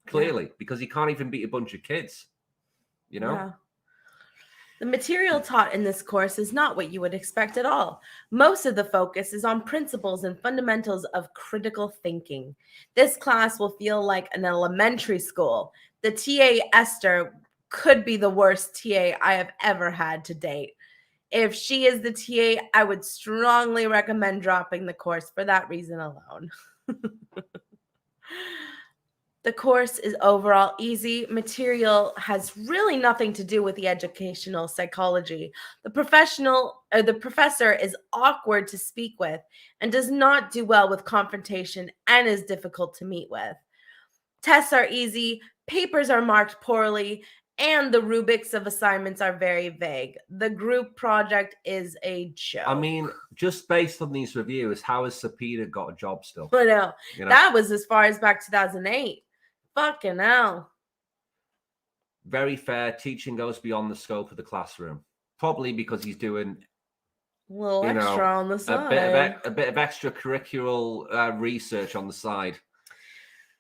Clearly, because he can't even beat a bunch of kids. Yeah. The material taught in this course is not what you would expect at all. Most of the focus is on principles and fundamentals of critical thinking. This class will feel like an elementary school. The TA Esther could be the worst TA I have ever had to date. If she is the TA, I would strongly recommend dropping the course for that reason alone. The course is overall easy. Material has really nothing to do with the educational psychology. The professor is awkward to speak with and does not do well with confrontation and is difficult to meet with. Tests are easy, papers are marked poorly, and the rubrics of assignments are very vague. The group project is a joke. I mean, just based on these reviews, how has Cepeda got a job still? I know. That was as far as back 2008. Fucking hell. Very fair. Teaching goes beyond the scope of the classroom. Probably because he's doing a little extra on the side. A bit of extracurricular research on the side.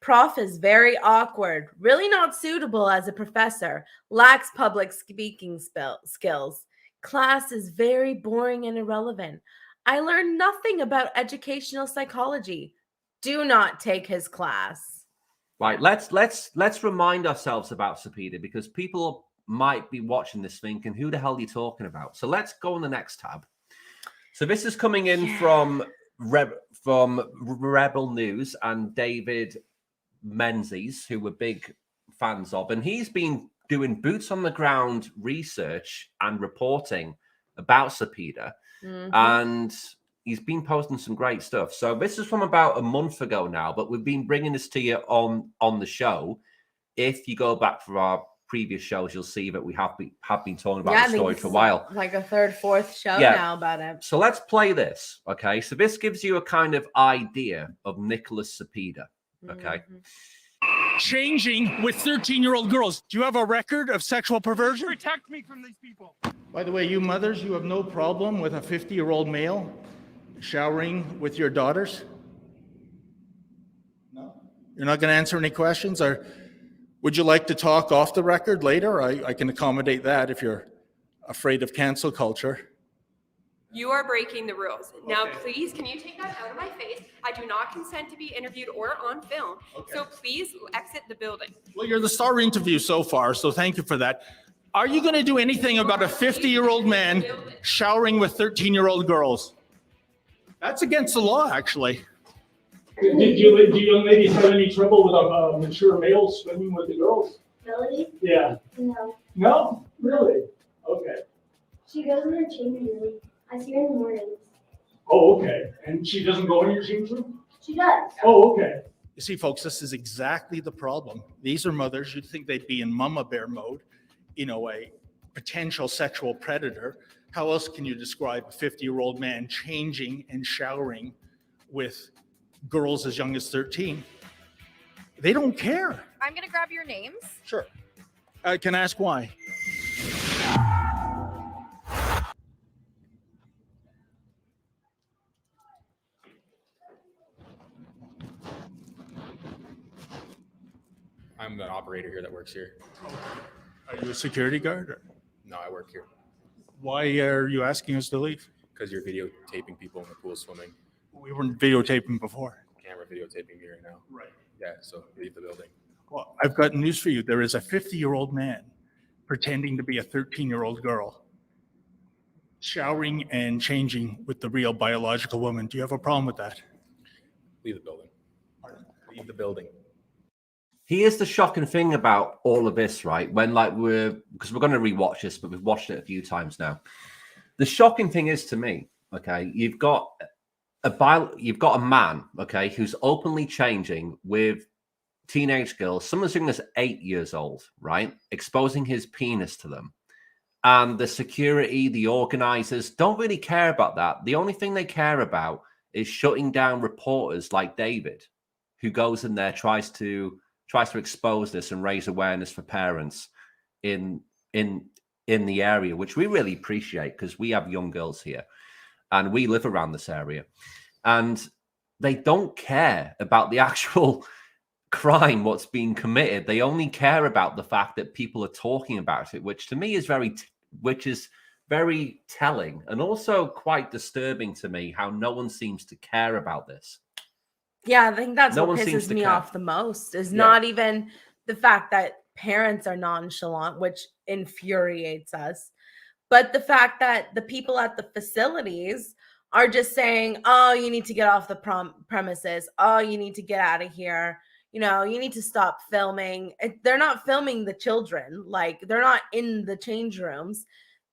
Prof is very awkward. Really not suitable as a professor. Lacks public speaking skills. Class is very boring and irrelevant. I learned nothing about educational psychology. Do not take his class. Right, let's remind ourselves about Cepeda because people might be watching this thinking, who the hell are you talking about? So let's go on the next tab. So this is coming in from Rebel News and David Menzies, who we're big fans of, and he's been doing boots on the ground research and reporting about Cepeda, and he's been posting some great stuff. So this is from about a month ago now, but we've been bringing this to you on the show. If you go back for our previous shows, you'll see that we have been talking about the story for a while. Like a third, fourth show now about it. So let's play this, okay? So this gives you a kind of idea of Nicholas Cepeda, okay? Changing with 13-year-old girls. Do you have a record of sexual perversion? Protect me from these people. By the way, you mothers, you have no problem with a 50-year-old male showering with your daughters? No? You're not going to answer any questions? Or would you like to talk off the record later? I can accommodate that if you're afraid of cancel culture. You are breaking the rules. Now, please, can you take that out of my face? I do not consent to be interviewed or on film. So please exit the building. Well, you're the star interview so far, so thank you for that. Are you going to do anything about a 50-year-old man showering with 13-year-old girls? That's against the law, actually. Do you young ladies have any trouble with a mature male swimming with the girls? Melody? Yeah. No. No? Really? Okay. She goes in her changing room. I see her in the mornings. Oh, okay. And she doesn't go in your change room? She does. Oh, okay. You see, folks, this is exactly the problem. These are mothers. You'd think they'd be in mama bear mode, a potential sexual predator. How else can you describe a 50-year-old man changing and showering with girls as young as 13? They don't care. I'm going to grab your names. Sure. Can I ask why? I'm the operator here that works here. Are you a security guard? Or? No, I work here. Why are you asking us to leave? Because you're videotaping people in the pool swimming. We weren't videotaping before. Camera videotaping me right now. Right. Yeah, so leave the building. Well, I've got news for you. There is a 50-year-old man pretending to be a 13-year-old girl, showering and changing with the real biological woman. Do you have a problem with that? Leave the building. Leave the building. Here's the shocking thing about all of this, right? When because we're going to rewatch this, but we've watched it a few times now. The shocking thing is to me, okay, you've got a man, okay, who's openly changing with teenage girls, some as young as 8 years old, right? Exposing his penis to them. And the security, the organizers don't really care about that. The only thing they care about is shutting down reporters like David, who goes in there, tries to expose this and raise awareness for parents in the area, which we really appreciate because we have young girls here and we live around this area. And they don't care about the actual crime, what's being committed. They only care about the fact that people are talking about it, which to me is very telling and also quite disturbing to me how no one seems to care about this. Yeah, I think that's No what one seems pisses to me care. off the most is not even the fact that parents are nonchalant, which infuriates us, but the fact that the people at the facilities are just saying, oh, you need to get off the premises. Oh, you need to get out of here. You need to stop filming. They're not filming the children. Like, they're not in the change rooms.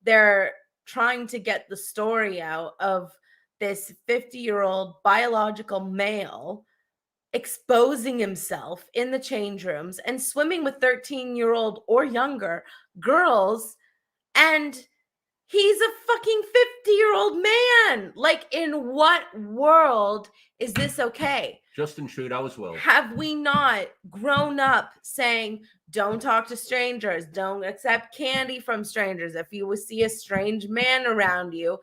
They're trying to get the story out of this 50-year-old biological male exposing himself in the change rooms and swimming with 13-year-old or younger girls. And he's a fucking 50-year-old man. Like, in what world is this okay? Justin Trudeau's world. Have we not grown up saying, don't talk to strangers, don't accept candy from strangers, if you see a strange man around you,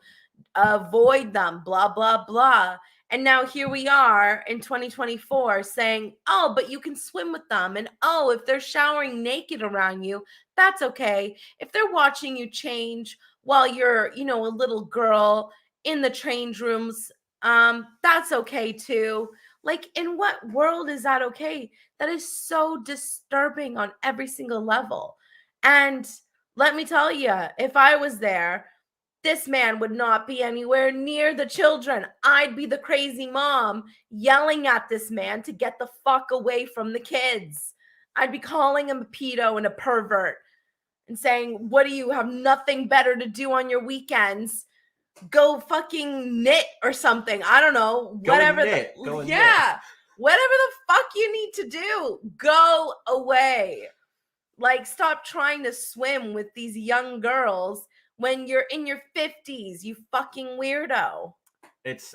avoid them, blah, blah, blah. And now here we are in 2024 saying, oh, but you can swim with them. And oh, if they're showering naked around you, that's okay. If they're watching you change while you're, a little girl in the change rooms, that's okay too. Like, in what world is that okay? That is so disturbing on every single level. And let me tell you, if I was there, this man would not be anywhere near the children. I'd be the crazy mom yelling at this man to get the fuck away from the kids. I'd be calling him a pedo and a pervert and saying, what do you have nothing better to do on your weekends? Go fucking knit or something. I don't know. Whatever. Whatever the fuck you need to do, go away. Like, stop trying to swim with these young girls when you're in your 50s, you fucking weirdo. It's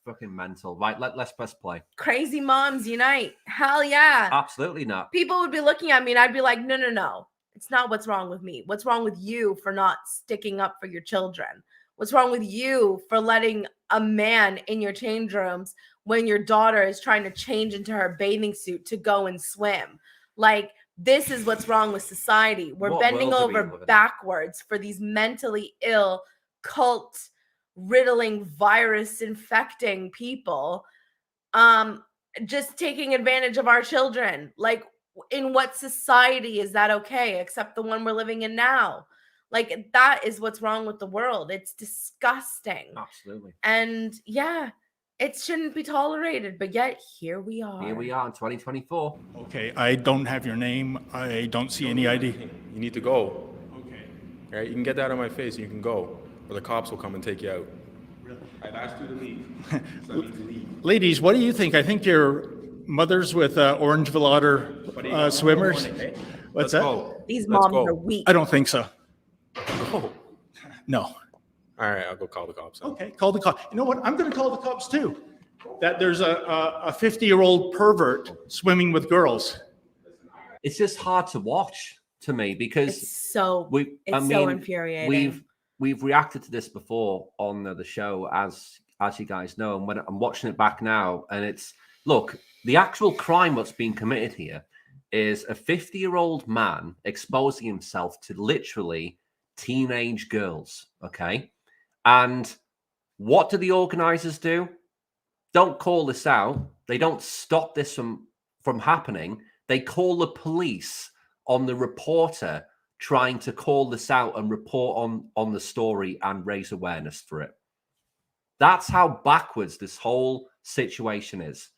fucking mental. Right, let's press play. Crazy moms unite. Hell yeah. Absolutely not. People would be looking at me and I'd be like, no. It's not what's wrong with me. What's wrong with you for not sticking up for your children? What's wrong with you for letting a man in your change rooms when your daughter is trying to change into her bathing suit to go and swim? Like, this is what's wrong with society. We're bending over backwards for these mentally ill cult riddling, virus infecting people, just taking advantage of our children. Like, in what society is that okay, except the one we're living in now? Like, that is what's wrong with the world. It's disgusting. Absolutely. And yeah, it shouldn't be tolerated, but yet here we are. Here we are in 2024. Okay, I don't have your name. I don't see any ID. You need to go. Okay. All right, you can get that out of my face. You can go, or the cops will come and take you out. Really? I've asked you to leave. So I need to leave. Ladies, what do you think? I think you're mothers with orange velour swimmers. Morning, hey? What's Let's that? go. These Let's moms go. are weak. I don't think so. Go. No. All right, I'll go call the cops. Okay, call the cops. You know what? I'm going to call the cops too. That there's a 50-year-old pervert swimming with girls. It's just hard to watch to me because It's so infuriating. We've reacted to this before on the show, as you guys know, and when I'm watching it back now, and it's, look, the actual crime that's being committed here is a 50-year-old man exposing himself to literally teenage girls, okay? And what do the organizers do? Don't call this out. They don't stop this from happening. They call the police on the reporter trying to call this out and report on the story and raise awareness for it. That's how backwards this whole situation is.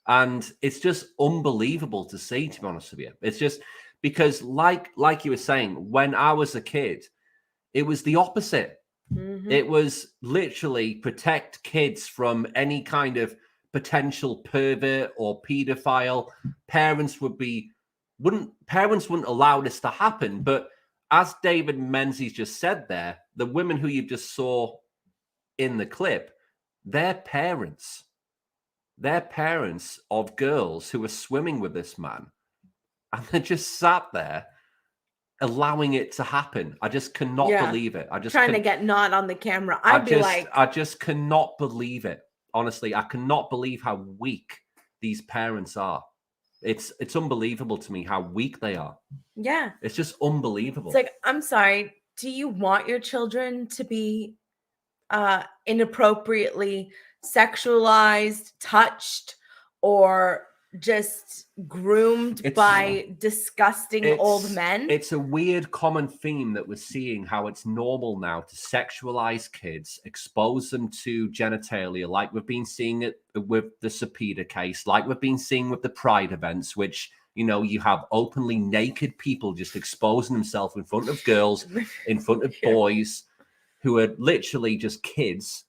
And it's just unbelievable to see, to be honest with you. It's just because, like you were saying, when I was a kid, it was the opposite. Mhm. It was literally protect kids from any kind of potential pervert or pedophile. Parents wouldn't allow this to happen. But as David Menzies just said there, the women who you just saw in the clip, they're parents. They're parents of girls who are swimming with this man. And they just sat there allowing it to happen. I just cannot believe it. I just trying to get not on the camera. I just cannot believe it. Honestly, I cannot believe how weak these parents are. It's unbelievable to me how weak they are. Yeah. It's just unbelievable. It's like, I'm sorry. Do you want your children to be inappropriately sexualized, touched, or just groomed by disgusting old men? It's a weird common theme that we're seeing, how it's normal now to sexualize kids, expose them to genitalia, like we've been seeing it with the Cepeda case, like we've been seeing with the Pride events, which, you know, you have openly naked people just exposing themselves in front of girls, in front of boys who are literally just kids,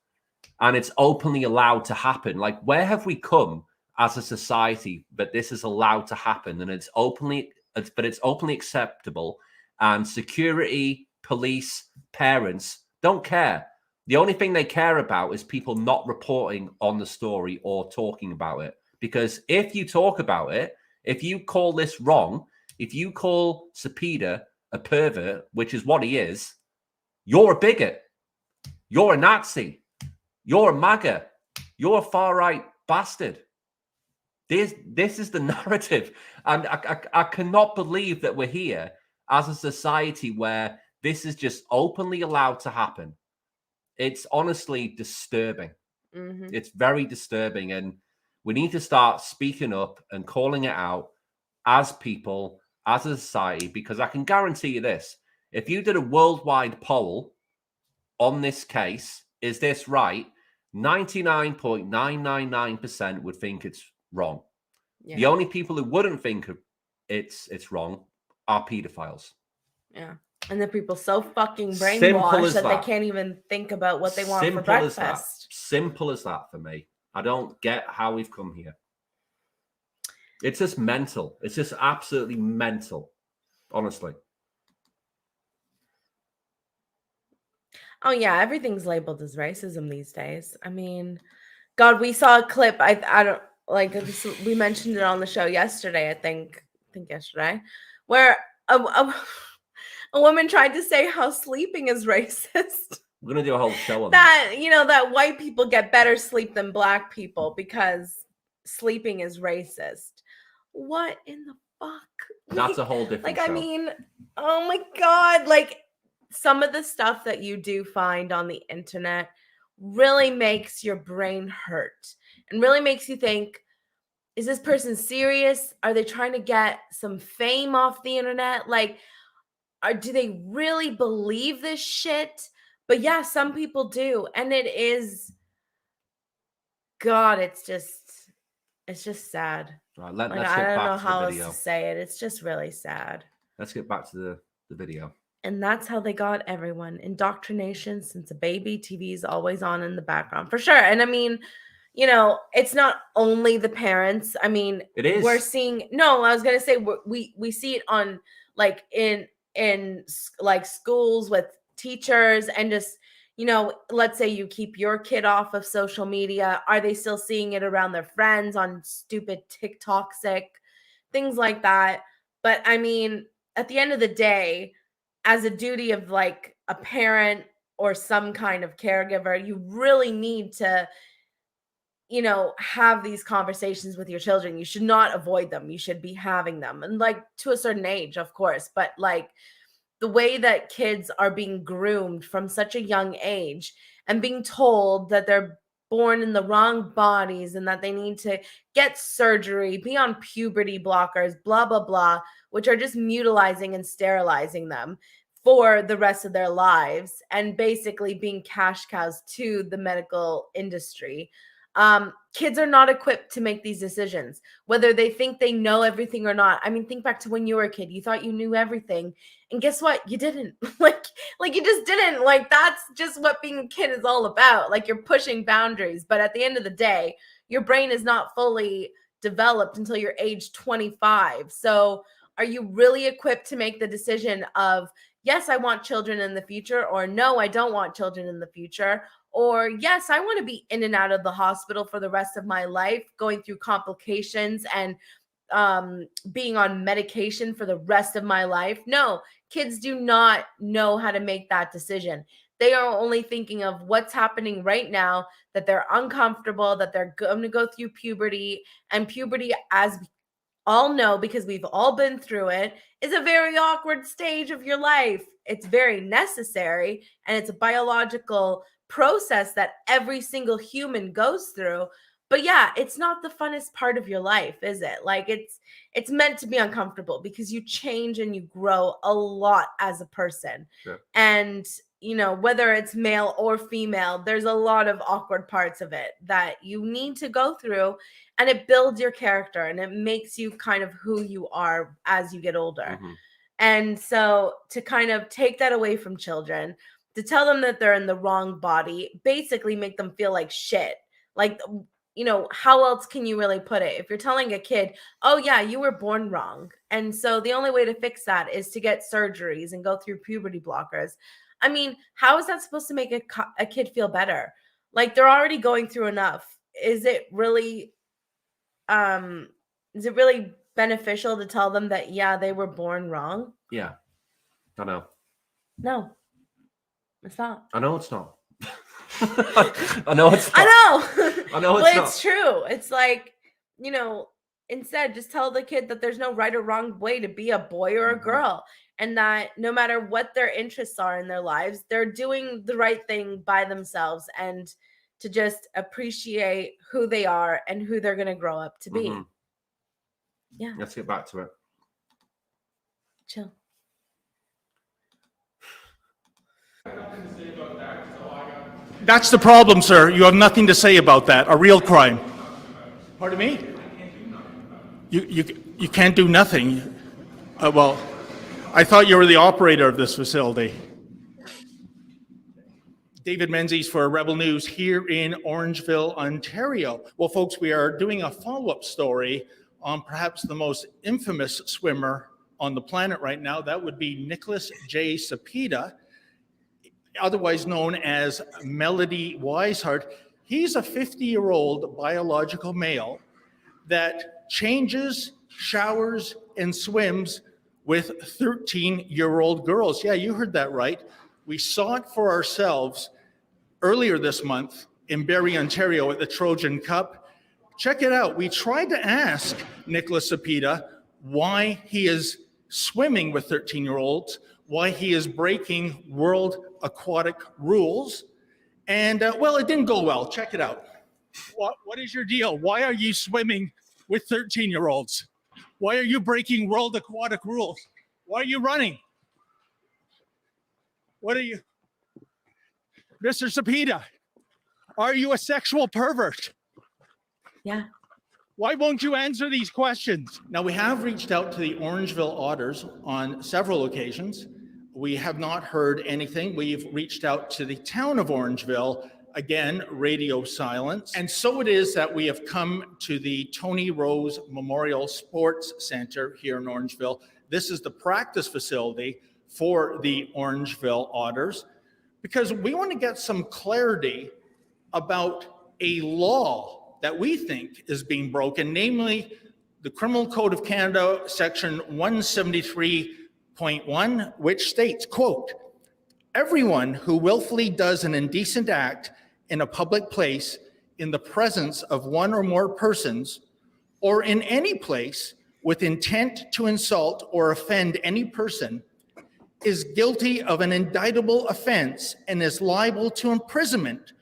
and it's openly allowed to happen. Like, where have we come as a society that this is allowed to happen, and it's openly acceptable, and security, police, parents don't care. The only thing they care about is people not reporting on the story or talking about it. Because if you talk about it, if you call this wrong, if you call Cepeda a pervert, which is what he is, you're a bigot, you're a Nazi, you're a MAGA, you're a far-right bastard. This is the narrative. And I cannot believe that we're here as a society where this is just openly allowed to happen. It's honestly disturbing. Mm-hmm. It's very disturbing. And we need to start speaking up and calling it out as people, as a society, because I can guarantee you this. If you did a worldwide poll on this case, is this right? 99.999% would think it's wrong. Yeah. The only people who wouldn't think it's wrong are pedophiles. Yeah. And the people so fucking brainwashed that they can't even think about what they want for breakfast. Simple as that for me. I don't get how we've come here. It's just mental. It's just absolutely mental, honestly. Oh yeah, everything's labeled as racism these days. I mean, God, we saw a clip. I don't like this, we mentioned it on the show yesterday. I think yesterday, where a woman tried to say how sleeping is racist. We're gonna do a whole show on that. You know, that white people get better sleep than black people because sleeping is racist. What in the fuck? That's a whole different show. I mean, oh my God, like some of the stuff that you do find on the internet really makes your brain hurt and really makes you think, is this person serious? Are they trying to get some fame off the internet? Like, do they really believe this shit? But yeah, some people do. And it is, God, it's just sad. Right, Like, let's I get don't back know to how the else video. to say it. It's just really sad. Let's get back to the video. And that's how they got everyone. Indoctrination since a baby. TV is always on in the background, for sure. And I mean, you know, it's not only the parents. I mean, It is. we're seeing. No, I was gonna say we see it on like in like schools with teachers and just, you know, let's say you keep your kid off of social media. Are they still seeing it around their friends on stupid TikTok sick things like that? But I mean, at the end of the day, as a duty of like a parent or some kind of caregiver, you really need to, you know, have these conversations with your children. You should not avoid them. You should be having them. And like to a certain age, of course, but like the way that kids are being groomed from such a young age and being told that they're born in the wrong bodies and that they need to get surgery, be on puberty blockers, blah, blah, blah, which are just mutilizing and sterilizing them for the rest of their lives and basically being cash cows to the medical industry. Kids are not equipped to make these decisions, whether they think they know everything or not. I mean, think back to when you were a kid. You thought you knew everything. And guess what? You didn't. like you just didn't. Like, that's just what being a kid is all about. Like, you're pushing boundaries. But at the end of the day, your brain is not fully developed until you're age 25. So are you really equipped to make the decision of, yes, I want children in the future, or no, I don't want children in the future? Or yes, I want to be in and out of the hospital for the rest of my life, going through complications and being on medication for the rest of my life. No, kids do not know how to make that decision. They are only thinking of what's happening right now, that they're uncomfortable, that they're going to go through puberty. And puberty, as we all know, because we've all been through it, is a very awkward stage of your life. It's very necessary, and it's a biological process that every single human goes through. But yeah, it's not the funnest part of your life, is it? Like, it's meant to be uncomfortable because you change and you grow a lot as a person. Sure. And you know, whether it's male or female, there's a lot of awkward parts of it that you need to go through, and it builds your character and it makes you kind of who you are as you get older. Mm-hmm. And so to kind of take that away from children, to tell them that they're in the wrong body, basically make them feel like shit. Like, you know, how else can you really put it? If you're telling a kid, oh yeah, you were born wrong, and so the only way to fix that is to get surgeries and go through puberty blockers. I mean, how is that supposed to make a kid feel better? Like, they're already going through enough. Is it really beneficial to tell them that, yeah, they were born wrong? Yeah, I know. No, it's not. I know it's not. I know it's not. I know. I know it's but not. It's true. It's like, you know, instead, just tell the kid that there's no right or wrong way to be a boy or a girl, and that no matter what their interests are in their lives, they're doing the right thing by themselves, and to just appreciate who they are and who they're going to grow up to be. Yeah. Let's get back to it. Chill. That's the problem, sir. You have nothing to say about that. A real crime. Pardon me? You can't do nothing. Well, I thought you were the operator of this facility. David Menzies for Rebel News here in Orangeville, Ontario. Well, folks, we are doing a follow-up story on perhaps the most infamous swimmer on the planet right now. That would be Nicholas J. Cepeda, otherwise known as Melody Wisehart. He's a 50-year-old biological male that changes, showers, and swims with 13-year-old girls. Yeah, you heard that right. We saw it for ourselves earlier this month in Barrie, Ontario at the Trojan Cup. Check it out. We tried to ask Nicholas Cepeda why he is swimming with 13-year-olds, why he is breaking world aquatic rules, And well, it didn't go well. Check it out. What is your deal? Why are you swimming with 13-year-olds? Why are you breaking world aquatic rules? Why are you running? What are you, Mr. Cepeda? Are you a sexual pervert? Yeah. Why won't you answer these questions? Now, we have reached out to the Orangeville Otters on several occasions. We have not heard anything. We've reached out to the town of Orangeville. Again, radio silence. And so it is that we have come to the Tony Rose Memorial Sports Center here in Orangeville. This is the practice facility for the Orangeville Otters, because we want to get some clarity about a law that we think is being broken, namely the Criminal Code of Canada, section 173.1, which states, quote, everyone who willfully does an indecent act in a public place in the presence of one or more persons, or in any place with intent to insult or offend any person, is guilty of an indictable offense and is liable to imprisonment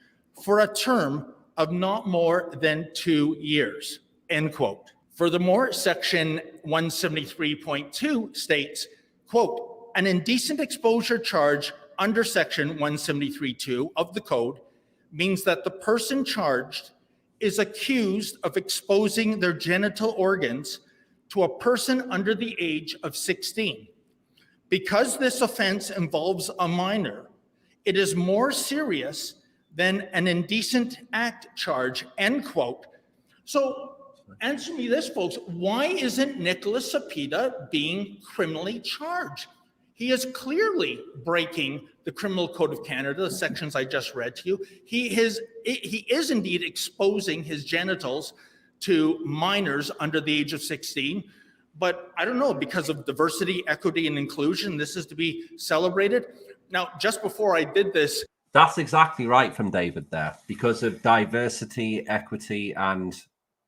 for a term of not more than 2 years, end quote. Furthermore, section 173.2 states, quote, an indecent exposure charge under section 173.2 of the code means that the person charged is accused of exposing their genital organs to a person under the age of 16. Because this offense involves a minor, it is more serious than an indecent act charge, end quote. So answer me this, folks. Why isn't Nicholas Cepeda being criminally charged? He is clearly breaking the Criminal Code of Canada, the sections I just read to you. He is indeed exposing his genitals to minors under the age of 16. But I don't know, because of diversity, equity, and inclusion, this is to be celebrated. Now, just before I did this, That's exactly right from David there, because of diversity, equity, and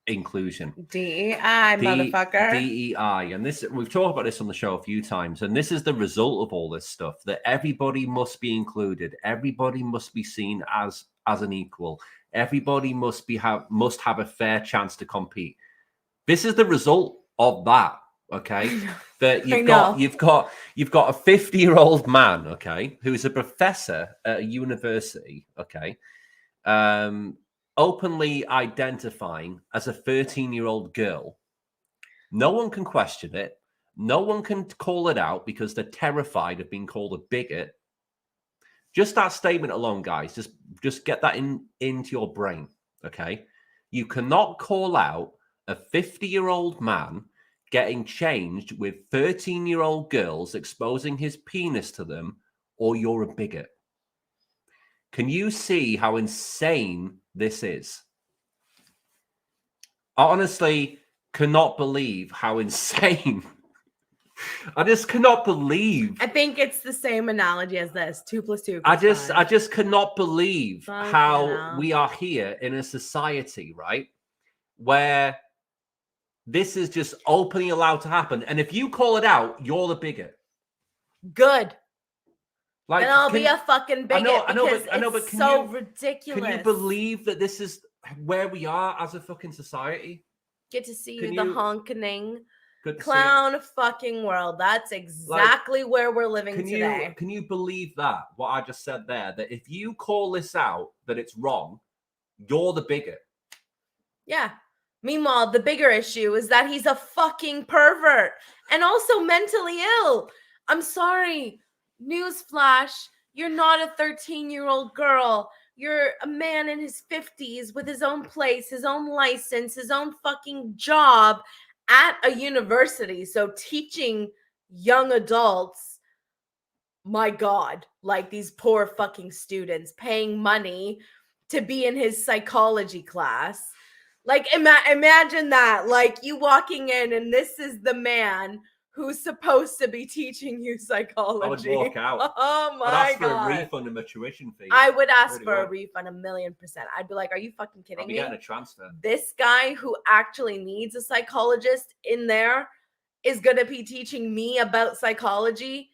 inclusion. DEI, motherfucker. DEI. And this, we've talked about this on the show a few times, and this is the result of all this stuff, that everybody must be included. Everybody must be seen as an equal. Everybody must have a fair chance to compete. This is the result of that. Okay, that you've got a 50-year-old man, okay, who's a professor at a university, okay, openly identifying as a 13-year-old girl. No one can question it. No one can call it out because they're terrified of being called a bigot. Just that statement alone, guys, just get that into your brain, okay? You cannot call out a 50-year-old man getting changed with 13-year-old girls, exposing his penis to them, or you're a bigot. Can you see how insane this is? I honestly cannot believe how insane. I just cannot believe. I think it's the same analogy as this. 2 + 2 = I 5. just cannot believe Fuck how yeah. we are here in a society, right, where this is just openly allowed to happen. And if you call it out, you're the bigot. Good. Like, and I'll be a fucking bigot but it's so ridiculous. Can you believe that this is where we are as a fucking society? Get to see the honking Good to clown fucking world. That's exactly where we're living today. Can you believe that, what I just said there? That if you call this out, that it's wrong, you're the bigot. Yeah. Meanwhile, the bigger issue is that he's a fucking pervert and also mentally ill. I'm sorry. Newsflash, you're not a 13-year-old girl. You're a man in his 50s with his own place, his own license, his own fucking job at a university. So teaching young adults, my God, like these poor fucking students paying money to be in his psychology class. Like, imagine that. Like, you walking in and this is the man who's supposed to be teaching you psychology. I would walk out. Oh my God. I'd ask for a refund of my tuition fee. I would ask for a refund 1,000,000%. I'd be like, are you fucking kidding me? I'll be getting a transfer. This guy who actually needs a psychologist in there is going to be teaching me about psychology.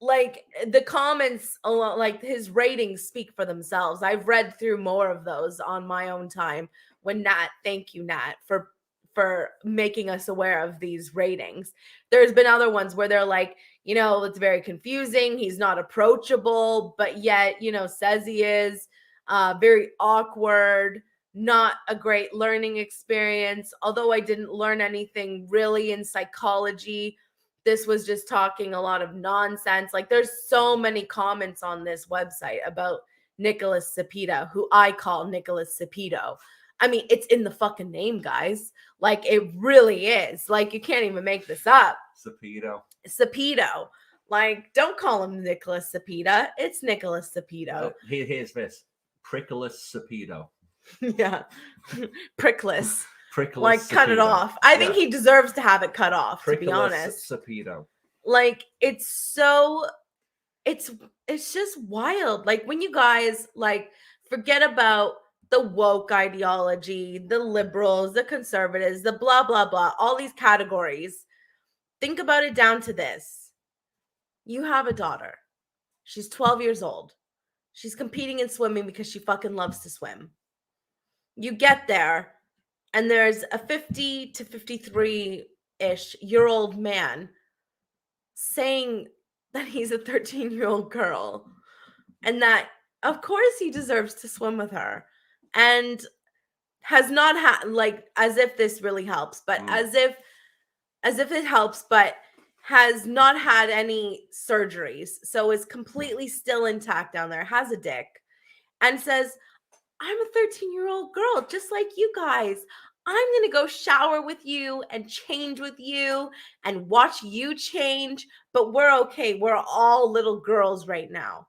like the comments, like his ratings speak for themselves. I've read through more of those on my own time. When Nat, thank you, Nat, for making us aware of these ratings. There's been other ones where they're like, you know, it's very confusing. He's not approachable, but yet, you know, says he is. Very awkward, not a great learning experience. Although I didn't learn anything really in psychology, this was just talking a lot of nonsense. Like, there's so many comments on this website about Nicholas Cepeda, who I call Nicholas Cepedo. I mean, it's in the fucking name, guys. Like, it really is. Like, you can't even make this up. Cepedo. Like, don't call him Nicholas Cepeda. It's Nicholas Cepedo. Here's this. Prickles Cepedo. Yeah. Prickless. Prickles Like, cut it Cepedo. off. I think he deserves to have it cut off, to be Prickles honest. Cepedo. Like, it's just wild. Like, when you guys, like, forget about the woke ideology, the liberals, the conservatives, the blah, blah, blah, all these categories. Think about it down to this. You have a daughter. She's 12 years old. She's competing in swimming because she fucking loves to swim. You get there, and there's a 50 to 53-ish year old man saying that he's a 13-year-old girl, and that, of course, he deserves to swim with her. And has not had, like, as if this really helps, but as if it helps, but has not had any surgeries, so is completely still intact down there, has a dick, and says, I'm a 13-year-old girl, just like you guys. I'm going to go shower with you and change with you and watch you change, but we're okay. We're all little girls right now.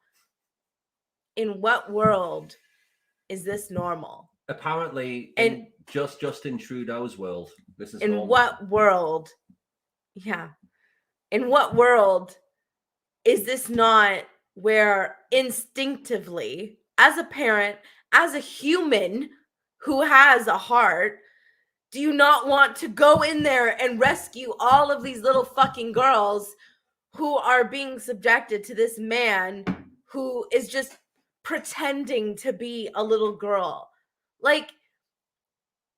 In what world is this normal? Apparently, in Justin Trudeau's world, this is in normal. What world? Yeah. In what world is this not where instinctively, as a parent, as a human who has a heart, do you not want to go in there and rescue all of these little fucking girls who are being subjected to this man who is just pretending to be a little girl? Like,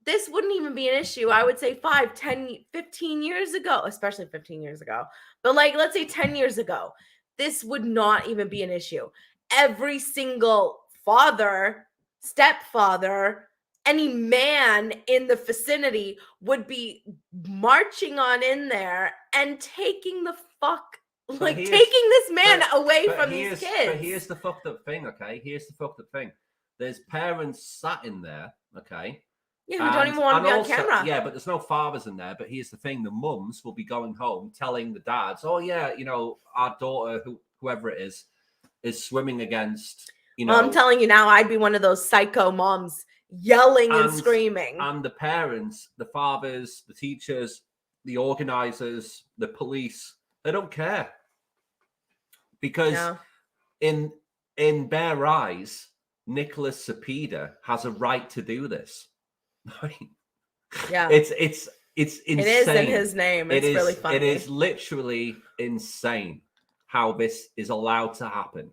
this wouldn't even be an issue, I would say 5, 10, 15 years ago, especially 15 years ago. But, like, let's say 10 years ago, this would not even be an issue. Every single father, stepfather, any man in the vicinity would be marching on in there and taking the fuck, like, taking this man away from these kids. But here's the fucked up thing, okay? Here's the fucked up thing. There's parents sat in there, okay? Yeah, who don't even want to be on camera. Yeah, but there's no fathers in there. But here's the thing. The mums will be going home telling the dads, oh, yeah, you know, our daughter, whoever it is swimming against, you know. Well, I'm telling you now, I'd be one of those psycho moms yelling and screaming. And the parents, the fathers, the teachers, the organizers, the police, they don't care. Because in their eyes, Nicholas Cepeda has a right to do this. Yeah, it's insane. It is in his name. It's really funny. It is literally insane how this is allowed to happen,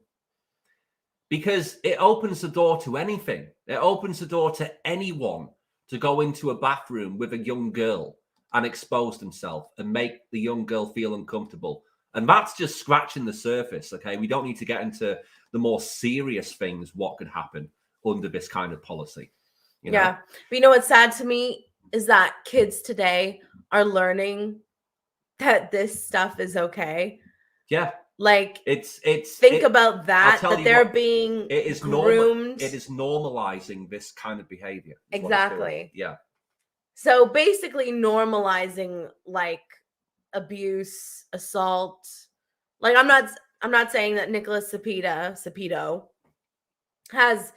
because it opens the door to anything. It opens the door to anyone to go into a bathroom with a young girl and expose themselves and make the young girl feel uncomfortable. And that's just scratching the surface. Okay, we don't need to get into the more serious things. What could happen under this kind of policy? You know? Yeah. But you know what's sad to me is that kids today are learning that this stuff is okay. Yeah. Like, it's think about that they're being it is groomed. It is normalizing this kind of behavior. Exactly. Yeah. So basically normalizing, like, abuse, assault. Like, I'm not saying that Nicholas Cepedo has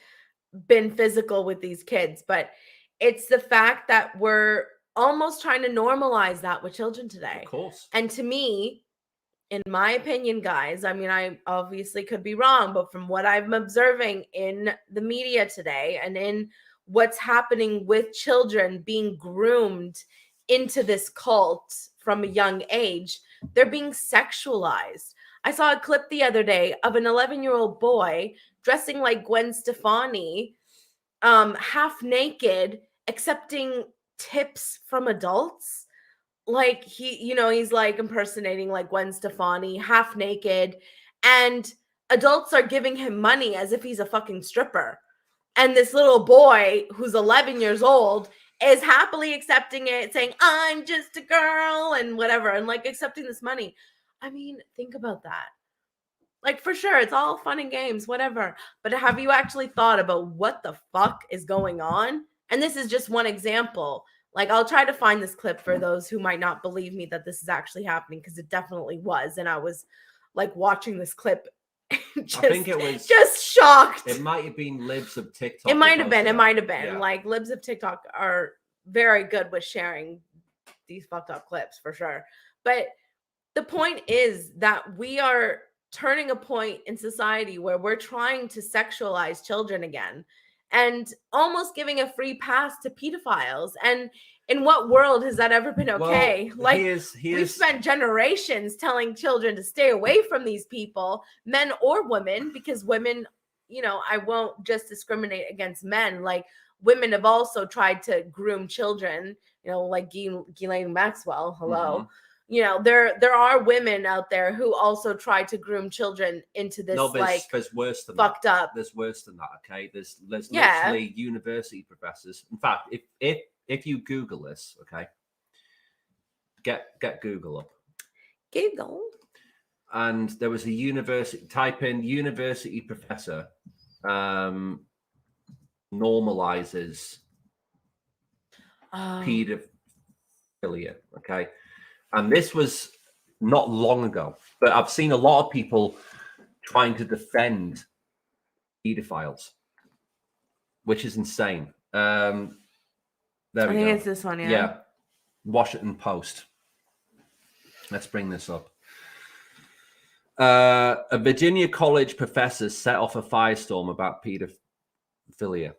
been physical with these kids, but it's the fact that we're almost trying to normalize that with children today. Of course. And to me, in my opinion, guys, I mean, I obviously could be wrong, but from what I'm observing in the media today and in what's happening with children being groomed into this cult from a young age, they're being sexualized. I saw a clip the other day of an 11-year-old boy dressing like Gwen Stefani, half naked, accepting tips from adults. Like he's like impersonating like Gwen Stefani, half naked, and adults are giving him money as if he's a fucking stripper. And this little boy who's 11 years old is happily accepting it, saying, I'm just a girl and whatever, and like accepting this money. I mean, think about that. Like, for sure, it's all fun and games, whatever. But have you actually thought about what the fuck is going on? And this is just one example. Like, I'll try to find this clip for those who might not believe me that this is actually happening, because it definitely was. And I was like watching this clip. I think it was just shocked. It might have been libs of TikTok. It might have been. Yeah. Like, libs of TikTok are very good with sharing these fucked up clips for sure. But the point is that we are turning a point in society where we're trying to sexualize children again and almost giving a free pass to pedophiles. And in what world has that ever been okay? Well, we've spent generations telling children to stay away from these people, men or women, because women, I won't just discriminate against men. Like, women have also tried to groom children, like Ghislaine Maxwell. Hello. Mm-hmm. There are women out there who also try to groom children into this there's worse than fucked that. up. There's worse than that. Okay, there's literally university professors. In fact, if you Google this, okay, get Google up. Google. And there was a university. Type in university professor normalizes pedophilia. Okay. And this was not long ago, but I've seen a lot of people trying to defend pedophiles, which is insane. There we go. I think it's this one, yeah. Yeah. Washington Post. Let's bring this up. A Virginia college professor set off a firestorm about pedophilia.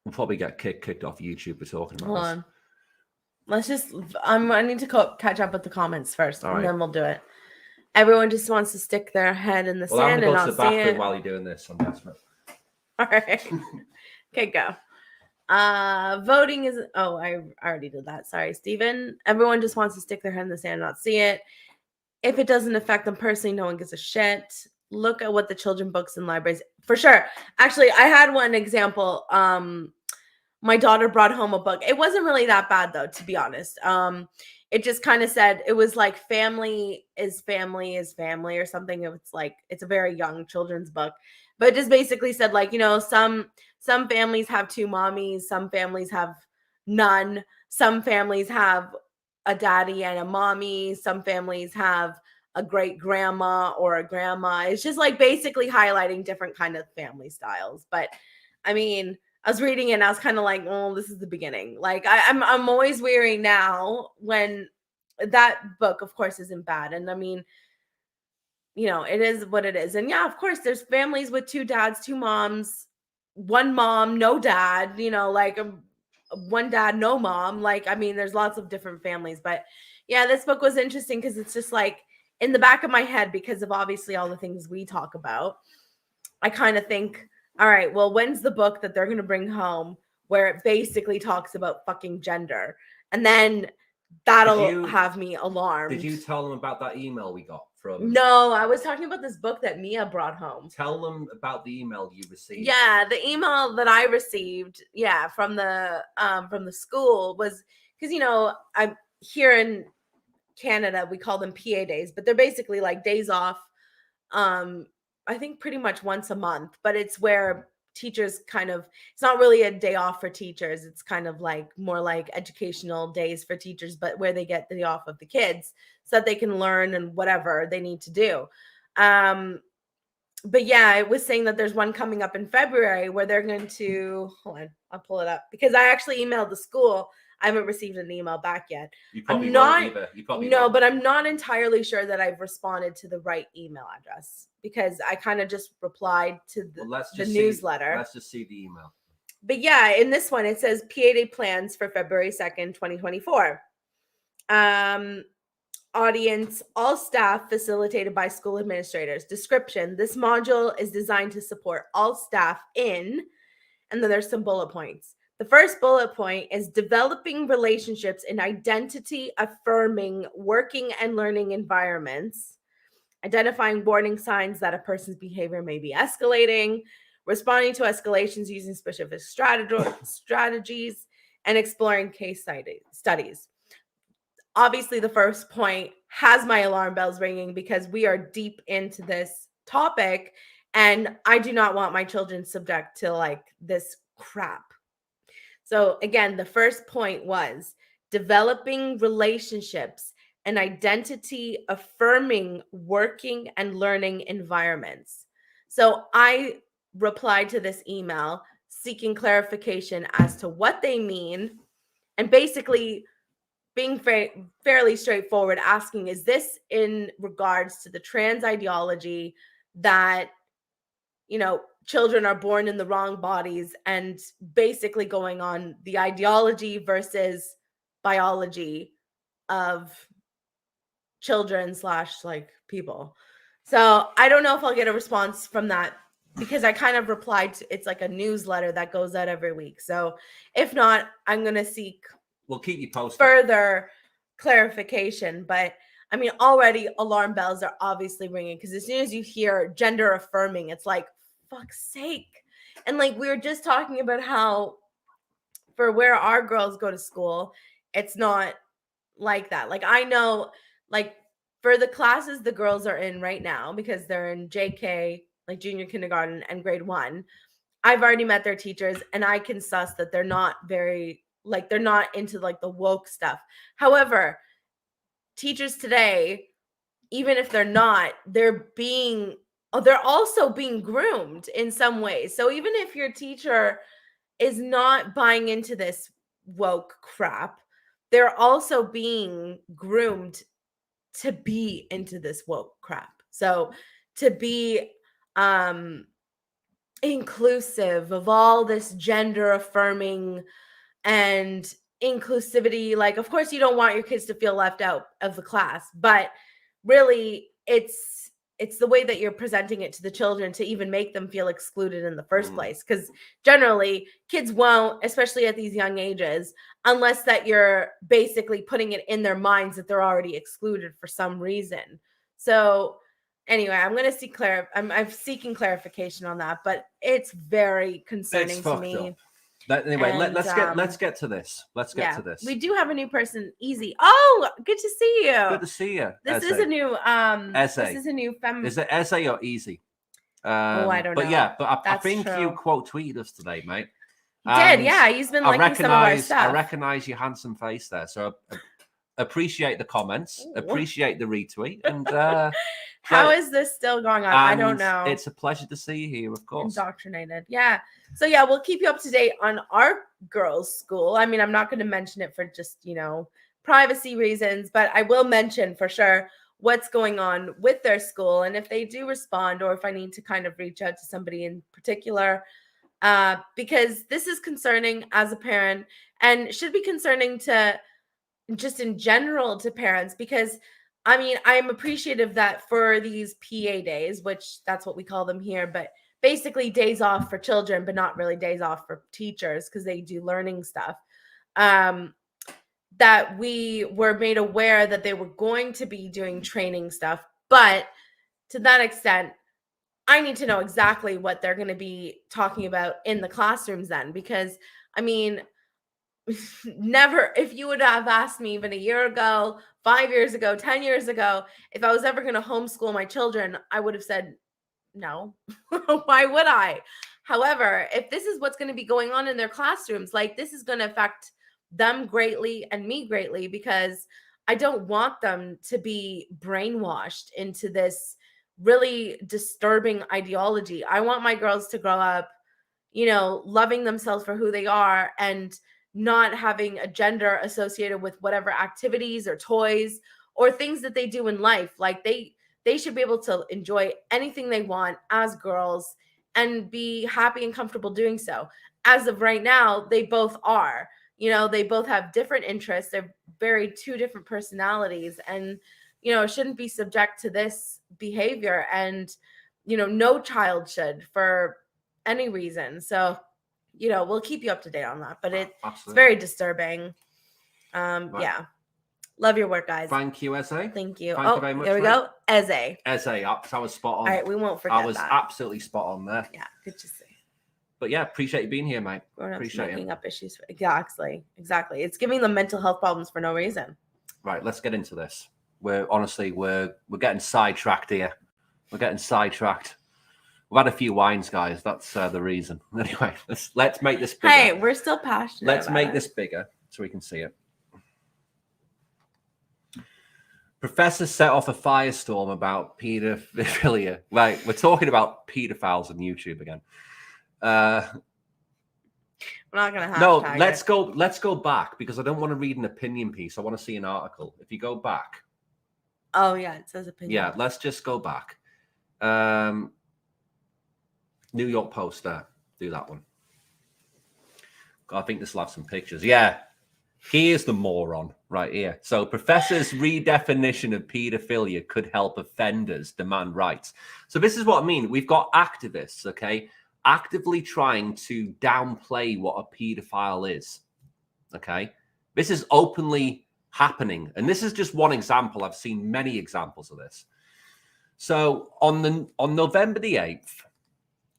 We'll probably get kicked off YouTube for talking about this. Hold on. Let's just, I need to catch up with the comments first, and then we'll do it. Everyone just wants to stick their head in the sand and not see it. I'm going to go to the bathroom while you're doing this. I'm desperate. All right. Okay, go. Voting is, I already did that. Sorry, Steven. Everyone just wants to stick their head in the sand and not see it. If it doesn't affect them personally, no one gives a shit. Look at what the children books in libraries. For sure. Actually, I had one example. My daughter brought home a book. It wasn't really that bad, though, to be honest. It just kind of said, it was like family is family is family or something. It's like, it's a very young children's book. But it just basically said, like, some families have two mommies. Some families have none. Some families have a daddy and a mommy. Some families have a great grandma or a grandma. It's just like basically highlighting different kind of family styles. But I mean, I was reading it and I was kind of like, oh, this is the beginning. Like I'm always weary now when that book, of course, isn't bad. And I mean, it is what it is. And yeah, of course, there's families with two dads, two moms, one mom, no dad, like one dad, no mom. Like, I mean, there's lots of different families. But yeah, this book was interesting because it's just like in the back of my head, because of obviously all the things we talk about, I kind of think, all right, well, when's the book that they're going to bring home where it basically talks about fucking gender? And then that'll have me alarmed. Did you tell them about that email we got from? No, I was talking about this book that Mia brought home. Tell them about the email you received. Yeah, the email that I received, from the school was because, I'm here in Canada, we call them PA days, but they're basically like days off. I think pretty much once a month, but it's where teachers it's not really a day off for teachers. It's kind of like more like educational days for teachers, but where they get the day off of the kids so that they can learn and whatever they need to do. But yeah, it was saying that there's one coming up in February where they're going to, hold on, I'll pull it up because I actually emailed the school. I haven't received an email back yet. You probably won't either. You probably won't. But I'm not entirely sure that I've responded to the right email address because I kind of just replied to the newsletter. Let's just see the email. But yeah, in this one, it says PA Day plans for February 2nd, 2024. Audience, all staff facilitated by school administrators. Description, this module is designed to support all staff in, and then there's some bullet points. The first bullet point is developing relationships in identity affirming working and learning environments, identifying warning signs that a person's behavior may be escalating, responding to escalations using specific strategies, and exploring case studies. Obviously, the first point has my alarm bells ringing because we are deep into this topic and I do not want my children subject to like this crap. So again, the first point was developing relationships and identity affirming working and learning environments. So I replied to this email seeking clarification as to what they mean and basically being fairly straightforward, asking, is this in regards to the trans ideology that, you know, children are born in the wrong bodies and basically going on the ideology versus biology of children / like people. So I don't know if I'll get a response from that because I kind of replied to, it's like a newsletter that goes out every week. So if not, I'm going to seek We'll keep you posted. Further clarification, but I mean, already alarm bells are obviously ringing because as soon as you hear gender affirming, it's like, fuck's sake. And like we were just talking about how for where our girls go to school, it's not like that. Like I know, like for the classes the girls are in right now, because they're in JK, like junior kindergarten and grade 1, I've already met their teachers and I can suss that they're not very like they're not into like the woke stuff. However, teachers today, even if they're not, they're also being groomed in some ways. So even if your teacher is not buying into this woke crap, they're also being groomed to be into this woke crap. So to be inclusive of all this gender affirming and inclusivity, like of course you don't want your kids to feel left out of the class, but really it's the way that you're presenting it to the children to even make them feel excluded in the first place, because generally kids won't, especially at these young ages, unless that you're basically putting it in their minds that they're already excluded for some reason. So anyway, I'm going to seek I'm seeking clarification on that, but it's very concerning to me. Anyway, And, let's get to this. Let's get to this. We do have a new person, Easy. Oh, good to see you. Good to see you. This is a new Eze. This is a new Is it Eze or Easy? I don't know. But yeah, but I think true. you quote tweeted us today, mate. He did, yeah. He's been liking some of our stuff. I recognize your handsome face there, so appreciate the comments, appreciate the retweet, and how is this still going on? I don't know. It's a pleasure to see you here, of course. Indoctrinated, yeah. So yeah, we'll keep you up to date on our girls' school. I mean, I'm not going to mention it for just privacy reasons, but I will mention for sure what's going on with their school, and if they do respond, or if I need to kind of reach out to somebody in particular, because this is concerning as a parent, and should be concerning to just in general to parents, because I mean, I'm appreciative that for these PA days, which that's what we call them here, but basically days off for children, but not really days off for teachers because they do learning stuff, that we were made aware that they were going to be doing training stuff. But to that extent, I need to know exactly what they're going to be talking about in the classrooms then, because I mean, never, if you would have asked me even a year ago, 5 years ago, 10 years ago, if I was ever going to homeschool my children, I would have said no. Why would I? However, if this is what's going to be going on in their classrooms, like this is going to affect them greatly and me greatly, because I don't want them to be brainwashed into this really disturbing ideology. I want my girls to grow up, loving themselves for who they are and not having a gender associated with whatever activities or toys or things that they do in life. Like they should be able to enjoy anything they want as girls and be happy and comfortable doing so. As of right now, they both are. They both have different interests. They're two different personalities. And shouldn't be subject to this behavior, and no child should for any reason. So we'll keep you up to date on that, but it's very disturbing. Right. Yeah, love your work, guys. Thank you, Eze. Thank you. Thank you very much. There we go, Eze. Eze, I was spot on. All right, we won't forget that. I was absolutely spot on there. Yeah, good to see. But yeah, appreciate you being here, mate. Appreciate making it. up issues. Exactly. It's giving them mental health problems for no reason. Right, let's get into this. We're getting sidetracked here. We're getting sidetracked. We've had a few wines, guys. That's the reason. Anyway, let's make this bigger. Hey, we're still passionate. Let's make this bigger so we can see it. Professor set off a firestorm about pedophilia. Right, we're talking about pedophiles on YouTube again. We're not gonna have let's go back, because I don't want to read an opinion piece. I want to see an article. If you go back. Oh yeah, it says opinion. Yeah, let's just go back. New York Post there. Do that one. I think this will have some pictures. Yeah. Here's the moron right here. So professor's redefinition of pedophilia could help offenders demand rights. So this is what I mean. We've got activists, okay, actively trying to downplay what a pedophile is. Okay. This is openly happening. And this is just one example. I've seen many examples of this. So on November the 8th,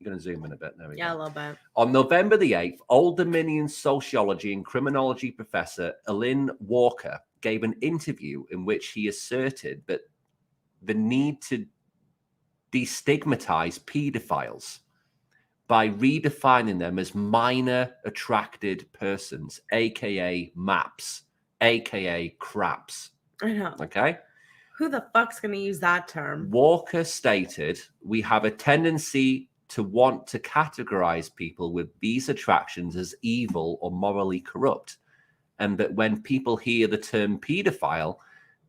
I'm going to zoom in a bit. There we go. Yeah, a little bit. On November the 8th, Old Dominion sociology and criminology professor Elaine Walker gave an interview in which he asserted that the need to destigmatize pedophiles by redefining them as minor attracted persons, aka MAPs, aka craps. I know. Okay? Who the fuck's going to use that term? Walker stated, we have a tendency to want to categorize people with these attractions as evil or morally corrupt. And that when people hear the term pedophile,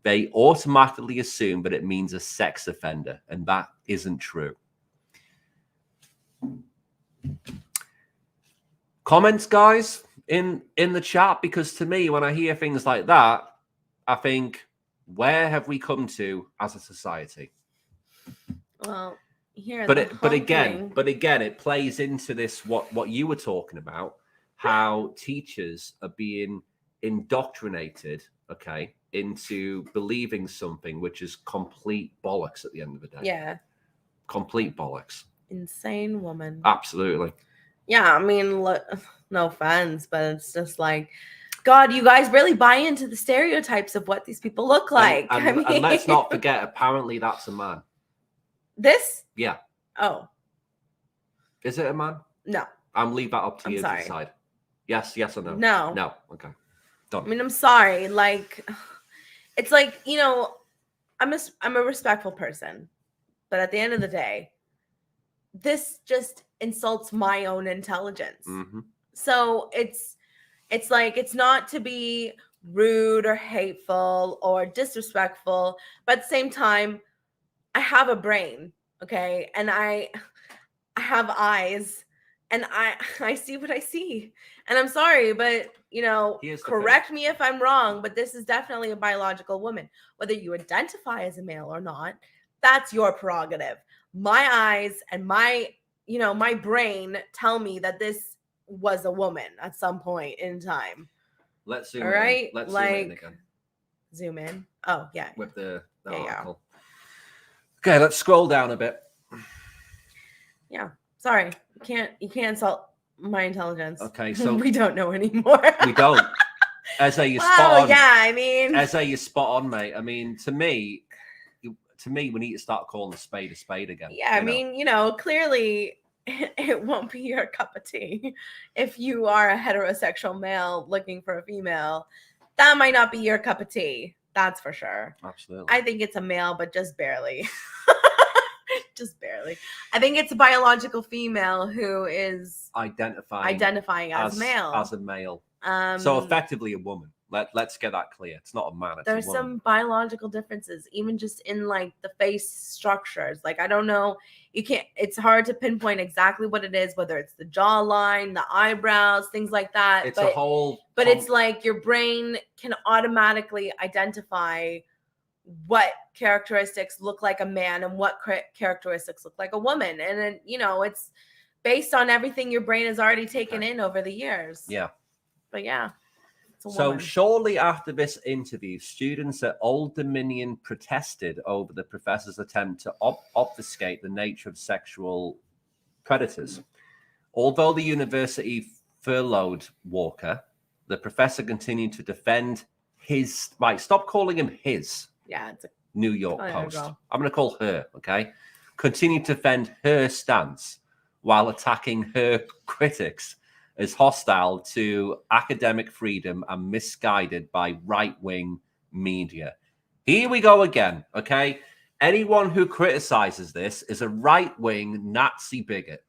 they automatically assume that it means a sex offender. And that isn't true. Comments, guys, in the chat, because to me, when I hear things like that, I think, where have we come to as a society? Well, here, but again, it plays into this what you were talking about, how teachers are being indoctrinated, okay, into believing something which is complete bollocks at the end of the day. Yeah, complete bollocks. Insane woman. Absolutely. Yeah, I mean, look, no offense, but it's just like, God, you guys really buy into the stereotypes of what these people look like. And let's not forget, apparently that's a man. This? Yeah. Oh. Is it a man? No. I'm leave that up to you to decide. Yes or no? No. No. Okay. Done. I mean, I'm sorry. Like, it's like, I'm a respectful person, but at the end of the day, this just insults my own intelligence. Mm-hmm. So it's like, it's not to be rude or hateful or disrespectful, but at the same time, I have a brain, okay? And I have eyes, and I see what I see. And I'm sorry, but, correct me if I'm wrong, but this is definitely a biological woman. Whether you identify as a male or not, that's your prerogative. My eyes and my brain tell me that this was a woman at some point in time. Let's zoom in. All right? Let's zoom in again. Zoom in. Oh, yeah. With the article. Yeah. Okay, let's scroll down a bit. Yeah. Sorry. You can't insult my intelligence. Okay, so we don't know anymore. We don't. Eze, you're spot on. Yeah, I mean, Eze, you're spot on, mate. I mean, to me, we need to start calling a spade again. Yeah, I mean, clearly it won't be your cup of tea. If you are a heterosexual male looking for a female, that might not be your cup of tea. That's for sure. Absolutely. I think it's a male, but just barely. Just barely. I think it's a biological female who is identifying as male. As a male. So effectively a woman. Let's get that clear. It's not a man. There's some biological differences, even just in like the face structures. Like, I don't know. It's hard to pinpoint exactly what it is, whether it's the jawline, the eyebrows, things like that. It's a whole. But it's like your brain can automatically identify what characteristics look like a man and what characteristics look like a woman. And then, you know, it's based on everything your brain has already taken in over the years. Yeah. But yeah. So shortly after this interview, students at Old Dominion protested over the professor's attempt to obfuscate the nature of sexual predators. Although the university furloughed Walker, the professor continued to defend his, right, stop calling him his. Yeah, it's a New York Post. I'm going to call her, okay? Continued to defend her stance while attacking her critics as hostile to academic freedom and misguided by right-wing media. Here we go again, okay? Anyone who criticizes this is a right-wing Nazi bigot,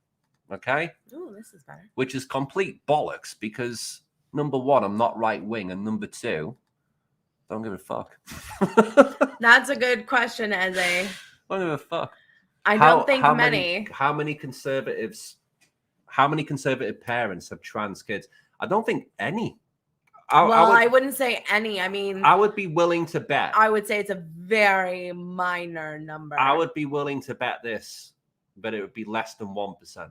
okay? Ooh, this is better. Which is complete bollocks because, number one, I'm not right-wing, and number two, don't give a fuck. That's a good question, Eze. Don't give a fuck. I don't think many. How many conservative parents have trans kids? I don't think any. I wouldn't say any. I mean, I would be willing to bet. I would say it's a very minor number. I would be willing to bet this, but it would be less than 1%.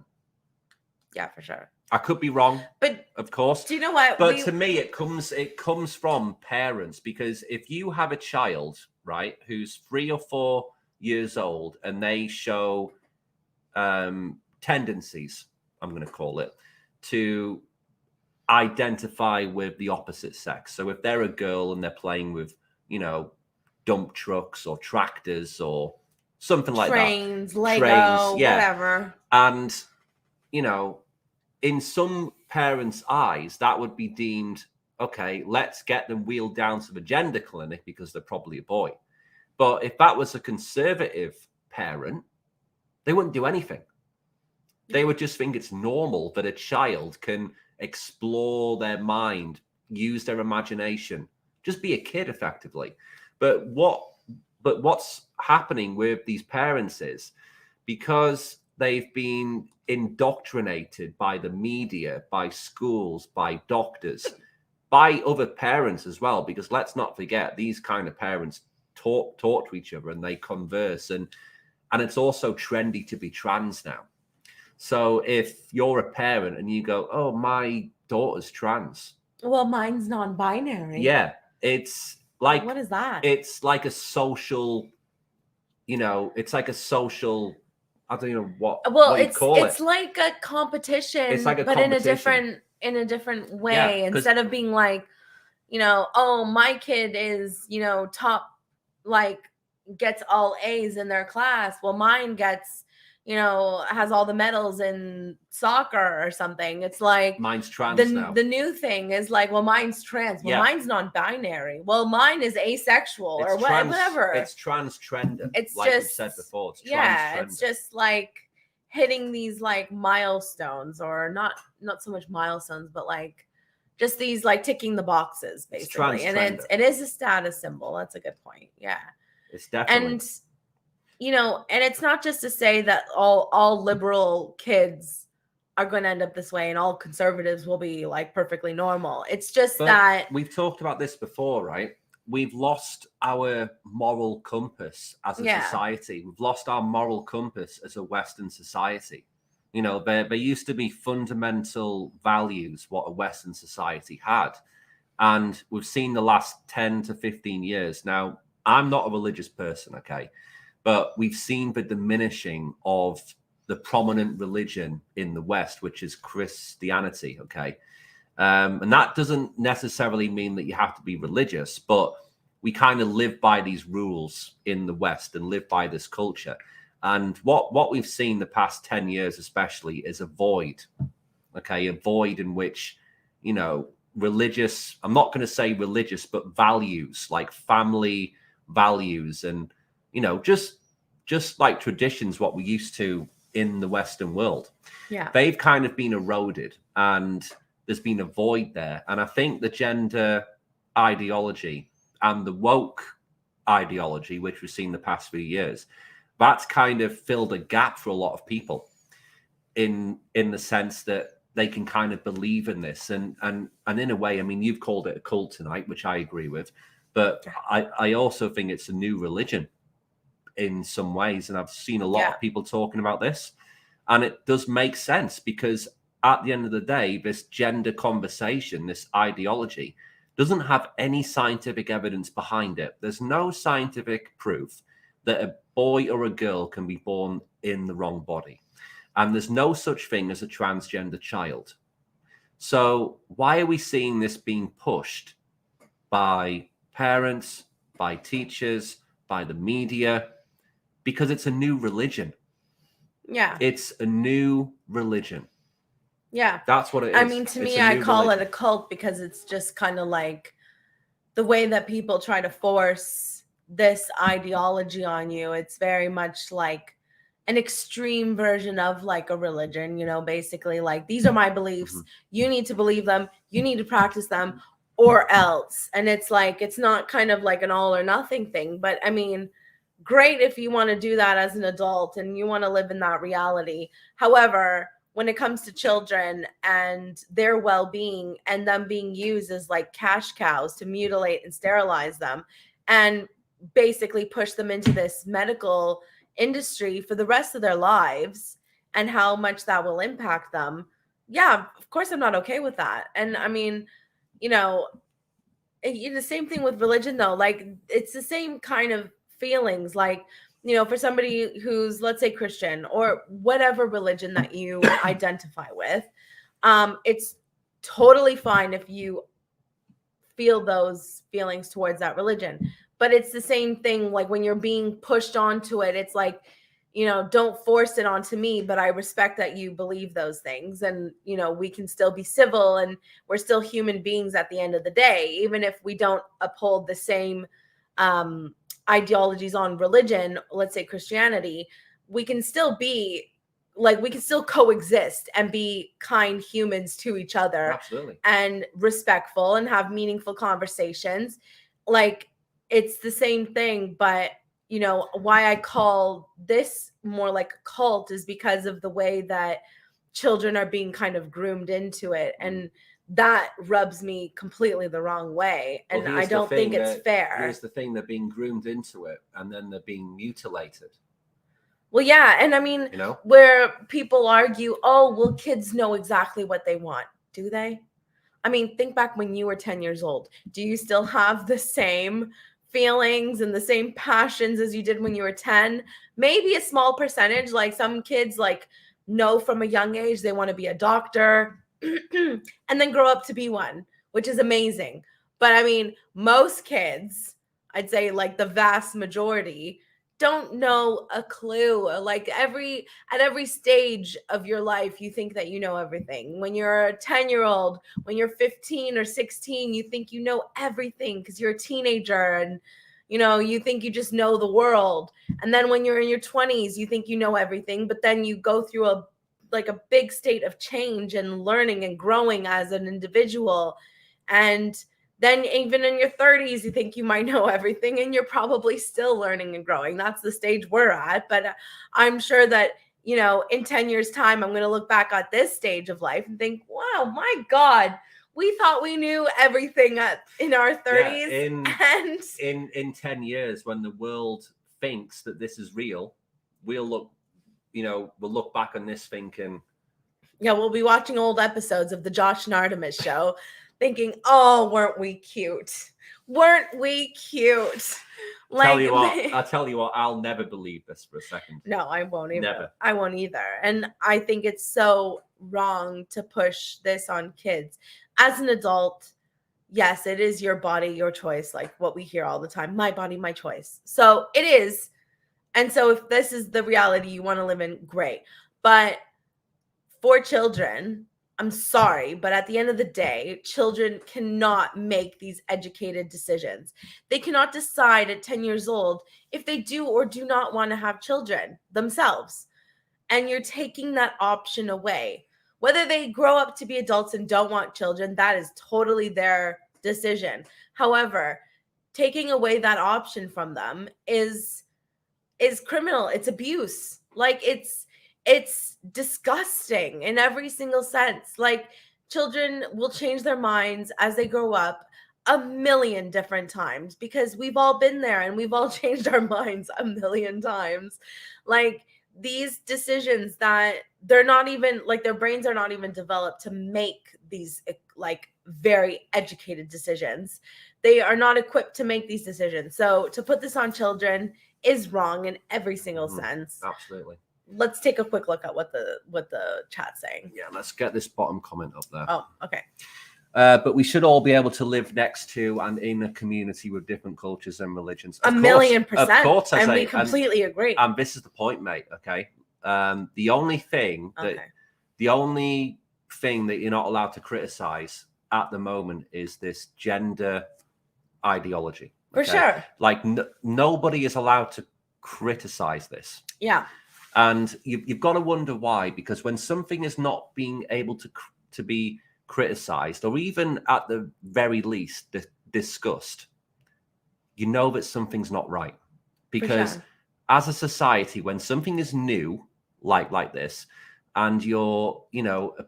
Yeah, for sure. I could be wrong, but of course. Do you know what? But to me, it comes from parents, because if you have a child, right, who's 3 or 4 years old and they show tendencies, I'm going to call it, to identify with the opposite sex. So if they're a girl and they're playing with, you know, dump trucks or tractors or something like trains, that. Lego, Trains, yeah. whatever. And, you know, in some parents' eyes, that would be deemed, okay, let's get them wheeled down to the gender clinic because they're probably a boy. But if that was a conservative parent, they wouldn't do anything. They would just think it's normal that a child can explore their mind, use their imagination, just be a kid effectively. But what's happening with these parents is, because they've been indoctrinated by the media, by schools, by doctors, by other parents as well, because let's not forget, these kind of parents talk to each other and they converse, and it's also trendy to be trans now. So if you're a parent and you go, oh, my daughter's trans. Well, mine's non-binary. Yeah, it's like, what is that? It's like a social, you know, it's like a social, I don't know what you call it. It's like a competition, it's like a but competition. in a different way. Yeah, instead of being like, you know, oh, my kid is, you know, top, like, gets all A's in their class. Well, mine gets, you know, has all the medals in soccer or something. It's like mine's trans now. The new thing is like, well, mine's trans. Well, mine's non-binary. Well, mine is asexual or whatever. It's transgender. It's like just, we said before. It's it's just like hitting these like milestones, or not so much milestones, but like just these like ticking the boxes basically. And it is a status symbol. That's a good point. Yeah. It's definitely. And you know, and it's not just to say that all liberal kids are going to end up this way and all conservatives will be like perfectly normal. It's just that we've talked about this before, right? We've lost our moral compass as a society. We've lost our moral compass as a Western society. You know, there used to be fundamental values what a Western society had. And we've seen the last 10 to 15 years. Now, I'm not a religious person, okay? But we've seen the diminishing of the prominent religion in the West, which is Christianity, okay? And that doesn't necessarily mean that you have to be religious, but we kind of live by these rules in the West and live by this culture. And what we've seen the past 10 years especially is a void, okay? A void in which, you know, religious, I'm not going to say religious, but values like family values and, you know, just like traditions, what we used to in the Western world. Yeah. They've kind of been eroded and there's been a void there. And I think the gender ideology and the woke ideology, which we've seen the past few years, that's kind of filled a gap for a lot of people in the sense that they can kind of believe in this. And in a way, I mean, you've called it a cult tonight, which I agree with. But I also think it's a new religion in some ways. And I've seen a lot of people talking about this. And it does make sense because at the end of the day, this gender conversation, this ideology, doesn't have any scientific evidence behind it. There's no scientific proof that a boy or a girl can be born in the wrong body. And there's no such thing as a transgender child. So why are we seeing this being pushed by parents, by teachers, by the media? Because it's a new religion. Yeah. It's a new religion. Yeah. That's what it is. I mean, to me, I call it a cult because it's just kind of like the way that people try to force this ideology on you. It's very much like an extreme version of like a religion, you know, basically like, these are my beliefs. You need to believe them. You need to practice them or else. And it's like, it's not kind of like an all or nothing thing. But I mean, great if you want to do that as an adult and you want to live in that reality. However, when it comes to children and their well-being and them being used as like cash cows to mutilate and sterilize them and basically push them into this medical industry for the rest of their lives and how much that will impact them. Yeah, of course I'm not okay with that. And I mean, you know, the same thing with religion though. Like it's the same kind of feelings, like, you know, for somebody who's, let's say, Christian or whatever religion that you identify with, it's totally fine if you feel those feelings towards that religion. But it's the same thing, like when you're being pushed onto it, it's like, you know, don't force it onto me, but I respect that you believe those things. And, you know, we can still be civil and we're still human beings at the end of the day, even if we don't uphold the same ideologies on religion, let's say Christianity, we can still be like, we can still coexist and be kind humans to each other. Absolutely. And respectful and have meaningful conversations. Like it's the same thing, but you know, why I call this more like a cult is because of the way that children are being kind of groomed into it. And that rubs me completely the wrong way. And I don't think it's fair. Here's the thing, they're being groomed into it and then they're being mutilated. Well, yeah. And I mean, you know, where people argue, oh, well, kids know exactly what they want. Do they? I mean, think back when you were 10 years old. Do you still have the same feelings and the same passions as you did when you were 10? Maybe a small percentage, like some kids like know from a young age they want to be a doctor and then grow up to be one, which is amazing. But I mean, most kids, I'd say like the vast majority, don't know a clue. Like at every stage of your life, you think that you know everything. When you're a 10-year-old, when you're 15 or 16, you think you know everything because you're a teenager and, you know, you think you just know the world. And then when you're in your 20s, you think you know everything, but then you go through a big state of change and learning and growing as an individual. And then even in your 30s, you think you might know everything and you're probably still learning and growing. That's the stage we're at. But I'm sure that, you know, in 10 years time, I'm going to look back at this stage of life and think, wow, my God, we thought we knew everything in our 30s. Yeah, in 10 years, when the world thinks that this is real, we'll look back on this thinking. Yeah, we'll be watching old episodes of the Josh and Artemis show thinking, oh, weren't we cute? Weren't we cute? Like, I'll tell you what, I'll never believe this for a second. No, I won't either. Never. I won't either. And I think it's so wrong to push this on kids. As an adult, yes, it is your body, your choice, like what we hear all the time. My body, my choice. So it is. And so if this is the reality you want to live in, great. But for children, I'm sorry, but at the end of the day, children cannot make these educated decisions. They cannot decide at 10 years old if they do or do not want to have children themselves. And you're taking that option away. Whether they grow up to be adults and don't want children, that is totally their decision. However, taking away that option from them is criminal. It's abuse. Like it's disgusting in every single sense. Like children will change their minds as they grow up. a million different times because we've all been there and we've all changed our minds a million times. Like these decisions that they're not even like their brains are not even developed to make these like very educated decisions. They are not equipped to make these decisions. So to put this on children is wrong in every single sense. Absolutely. Let's take a quick look at what the chat's saying. Yeah, let's get this bottom comment up there. Oh, okay. But we should all be able to live next to and in a community with different cultures and religions. Of course, 1,000,000%. Of course, and we completely agree. And this is the point, mate. Okay. The only thing that you're not allowed to criticize at the moment is this gender ideology. For sure. Like nobody is allowed to criticize this. Yeah. And you've got to wonder why, because when something is not being able to be criticized, or even at the very least discussed, you know that something's not right. Because as a society, when something is new like this, and you're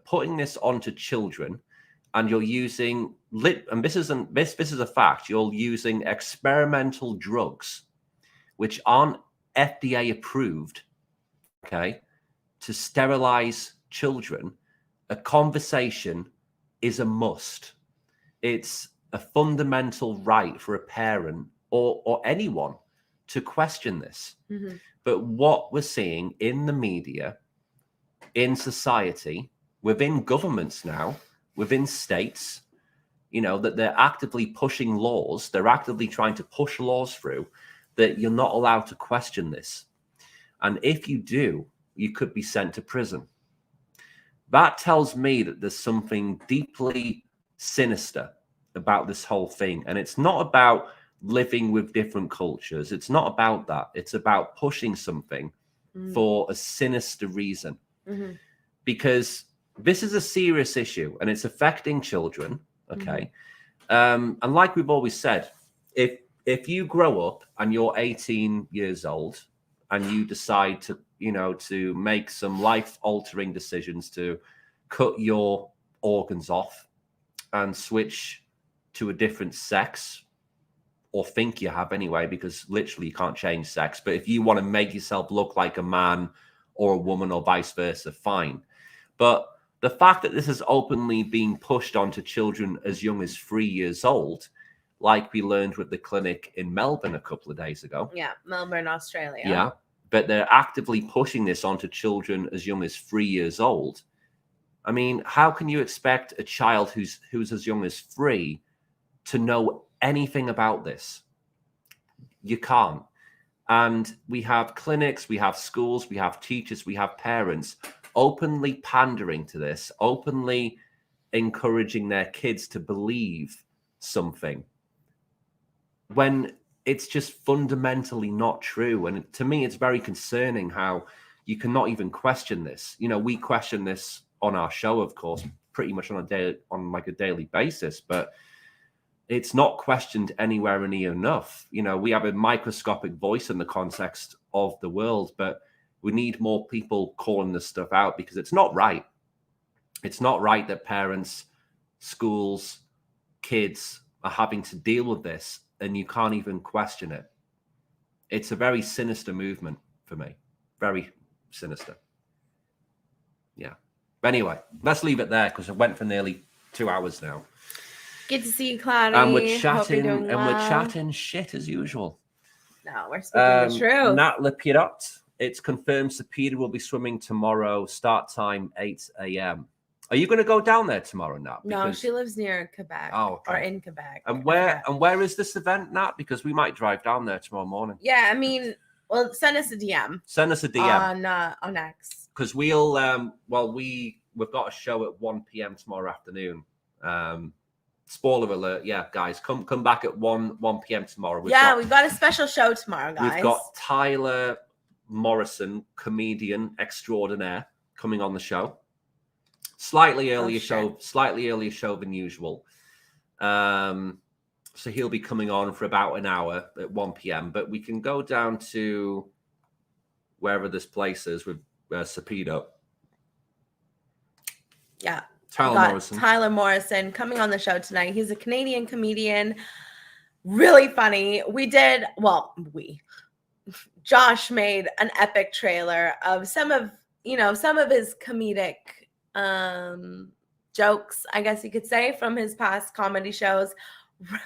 putting this onto children, and you're using and this is a fact, you're using experimental drugs which aren't FDA approved, okay, to sterilize children, a conversation is a must. It's a fundamental right for a parent or anyone to question this. Mm-hmm. But what we're seeing in the media, in society, within governments now, within states, that they're actively pushing laws, they're actively trying to push laws through that you're not allowed to question this. And if you do, you could be sent to prison. That tells me that there's something deeply sinister about this whole thing. And it's not about living with different cultures. It's not about that. It's about pushing something for a sinister reason. Mm-hmm. Because this is a serious issue and it's affecting children. Okay. Mm-hmm. And like we've always said, if you grow up and you're 18 years old and you decide to make some life-altering decisions to cut your organs off and switch to a different sex, or think you have anyway, because literally you can't change sex. But if you want to make yourself look like a man or a woman or vice versa, fine. But the fact that this is openly being pushed onto children as young as 3 years old, like we learned with the clinic in Melbourne a couple of days ago. Yeah, Melbourne, Australia. Yeah. But they're actively pushing this onto children as young as 3 years old. I mean, how can you expect a child who's as young as 3 to know anything about this? You can't. And we have clinics, we have schools, we have teachers, we have parents openly pandering to this, openly encouraging their kids to believe something when it's just fundamentally not true. And to me, it's very concerning how you cannot even question this. We question this on our show, of course, pretty much on a daily basis, but it's not questioned anywhere near enough. We have a microscopic voice in the context of the world, but we need more people calling this stuff out, because it's not right. It's not right that parents, schools, kids are having to deal with this and you can't even question it. It's a very sinister movement for me. Very sinister. Yeah. But anyway, let's leave it there because I went for nearly 2 hours now. Good to see you, Cloudy. And we're chatting shit as usual. No, we're speaking the truth. Nat Lepirot, it's confirmed Cepeda will be swimming tomorrow. Start time 8 a.m. Are you going to go down there tomorrow, Nat? No, she lives near Quebec. Oh, okay. Or in Quebec. And where is this event, Nat? Because we might drive down there tomorrow morning. Yeah, I mean, well, send us a DM. Send us a DM on X. Because we've got a show at 1 p.m. tomorrow afternoon. Spoiler alert, yeah, guys, come back at 1 p.m. tomorrow. We've got a special show tomorrow, guys. We've got Tyler Morrison, comedian extraordinaire, coming on the show. Slightly earlier show than usual. So he'll be coming on for about an hour at 1 p.m. But we can go down to wherever this place is with Cepeda. Yeah. Tyler Morrison coming on the show tonight. He's a Canadian comedian, really funny. Josh made an epic trailer of some of his comedic jokes, I guess you could say, from his past comedy shows.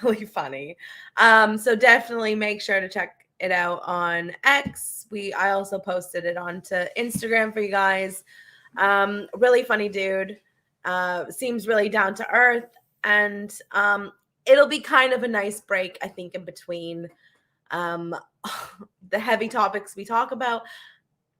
Really funny. So definitely make sure to check it out on X. I also posted it onto Instagram for you guys. Really funny dude. Seems really down to earth, and it'll be kind of a nice break, I think, in between the heavy topics we talk about.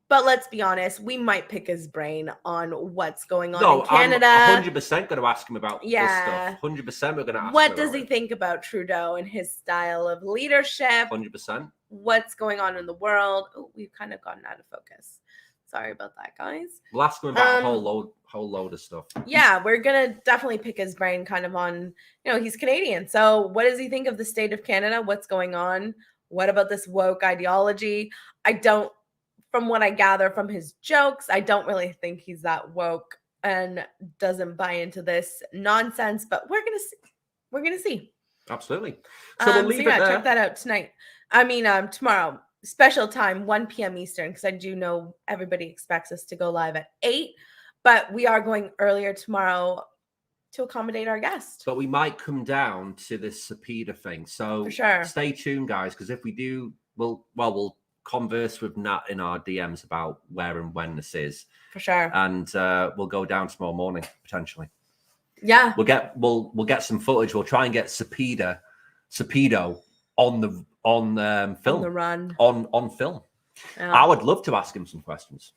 But let's be honest, we might pick his brain on what's going on in Canada. I'm 100% going to ask him about this stuff. 100% we're going to ask him. What does he think about Trudeau and his style of leadership? 100%. What's going on in the world? Oh, we've kind of gotten out of focus. Sorry about that, guys. We'll ask him about a whole load of stuff. Yeah, we're going to definitely pick his brain kind of on, he's Canadian. So what does he think of the state of Canada? What's going on? What about this woke ideology? From what I gather from his jokes, I don't really think he's that woke and doesn't buy into this nonsense, but we're going to see. We're going to see. Absolutely. So we'll leave it there. Check that out tonight. Tomorrow, special time, 1 p.m. Eastern, because I do know everybody expects us to go live at 8, but we are going earlier tomorrow to accommodate our guest. But we might come down to this Cepeda thing. So for sure, stay tuned, guys, because if we do, we'll converse with Nat in our DMs about where and when this is. For sure. And we'll go down tomorrow morning, potentially. Yeah. We'll get some footage. We'll try and get Cepeda on film. On the run. On film. Yeah. I would love to ask him some questions.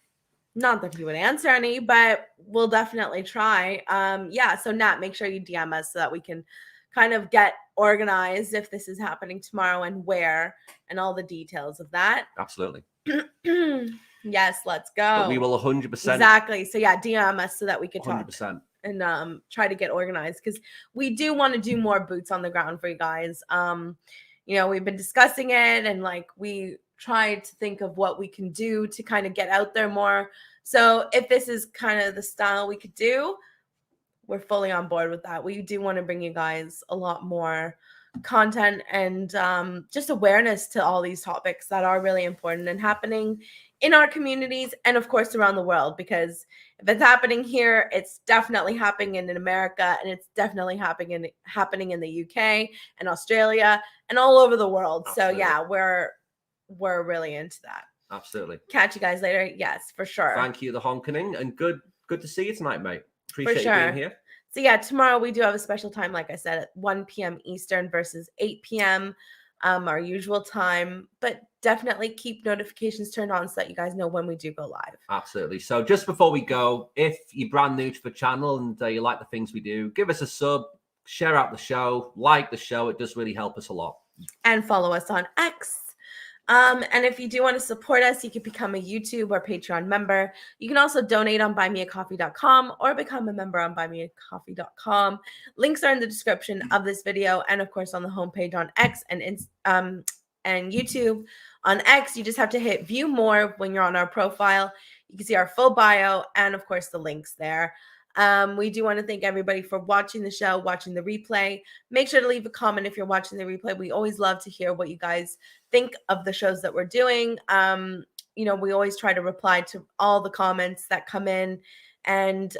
Not that he would answer any, but we'll definitely try. So Nat, make sure you DM us so that we can kind of get organized if this is happening tomorrow and where and all the details of that. Absolutely. Yes, let's go. But we will 100%. Exactly. So yeah, DM us so that we could 100%. talk and try to get organized, because we do want to do more boots on the ground for you guys. We've been discussing it, and we tried to think of what we can do to kind of get out there more. So if this is kind of the style we could do, we're fully on board with that. We do want to bring you guys a lot more content and just awareness to all these topics that are really important and happening in our communities and, of course, around the world. Because if it's happening here, it's definitely happening in America, and it's definitely happening in the UK and Australia and all over the world. Absolutely. So yeah, we're really into that. Absolutely. Catch you guys later. Yes, for sure. Thank you, the honkening, and good to see you tonight, mate. Appreciate you being here. So yeah, tomorrow we do have a special time, like I said, at 1 p.m. Eastern versus 8 p.m. Our usual time, but definitely keep notifications turned on so that you guys know when we do go live. Absolutely. So just before we go, if you're brand new to the channel and you like the things we do, give us a sub, share out the show, like the show. It does really help us a lot. And follow us on X. And if you do want to support us, you can become a YouTube or Patreon member. You can also donate on buymeacoffee.com or become a member on buymeacoffee.com. Links are in the description of this video, and of course on the homepage on X and YouTube. On X, you just have to hit view more when you're on our profile. You can see our full bio and of course the links there. We do want to thank everybody for watching the show, watching the replay. Make sure to leave a comment if you're watching the replay. We always love to hear what you guys think of the shows that we're doing. We always try to reply to all the comments that come in, and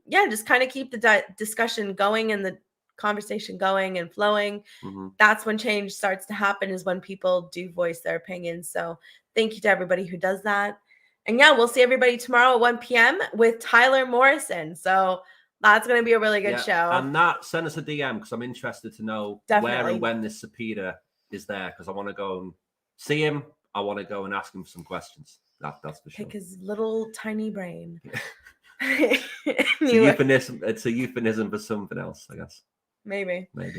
just kind of keep the discussion going and the conversation going and flowing. Mm-hmm. That's when change starts to happen, is when people do voice their opinions. So thank you to everybody who does that. And yeah, we'll see everybody tomorrow at 1 p.m. with Tyler Morrison. So that's going to be a really good show. And that, send us a DM, because I'm interested to know where and when this Cepeda is there, because I want to go and see him. I want to go and ask him some questions. That's for sure. Pick his little tiny brain. It's a euphemism for something else, I guess. Maybe. Yeah.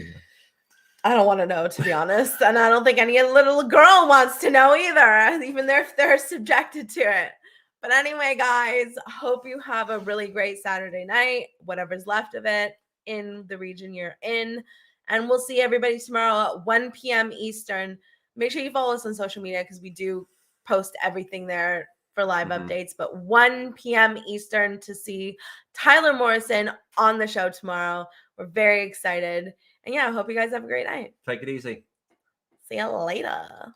I don't want to know, to be honest. And I don't think any little girl wants to know either, even if they're subjected to it. But anyway, guys, hope you have a really great Saturday night, whatever's left of it, in the region you're in. And we'll see everybody tomorrow at 1 p.m. Eastern. Make sure you follow us on social media, because we do post everything there for live updates, but 1 p.m. Eastern to see Tyler Morrison on the show tomorrow. We're very excited. And yeah, I hope you guys have a great night. Take it easy. See you later.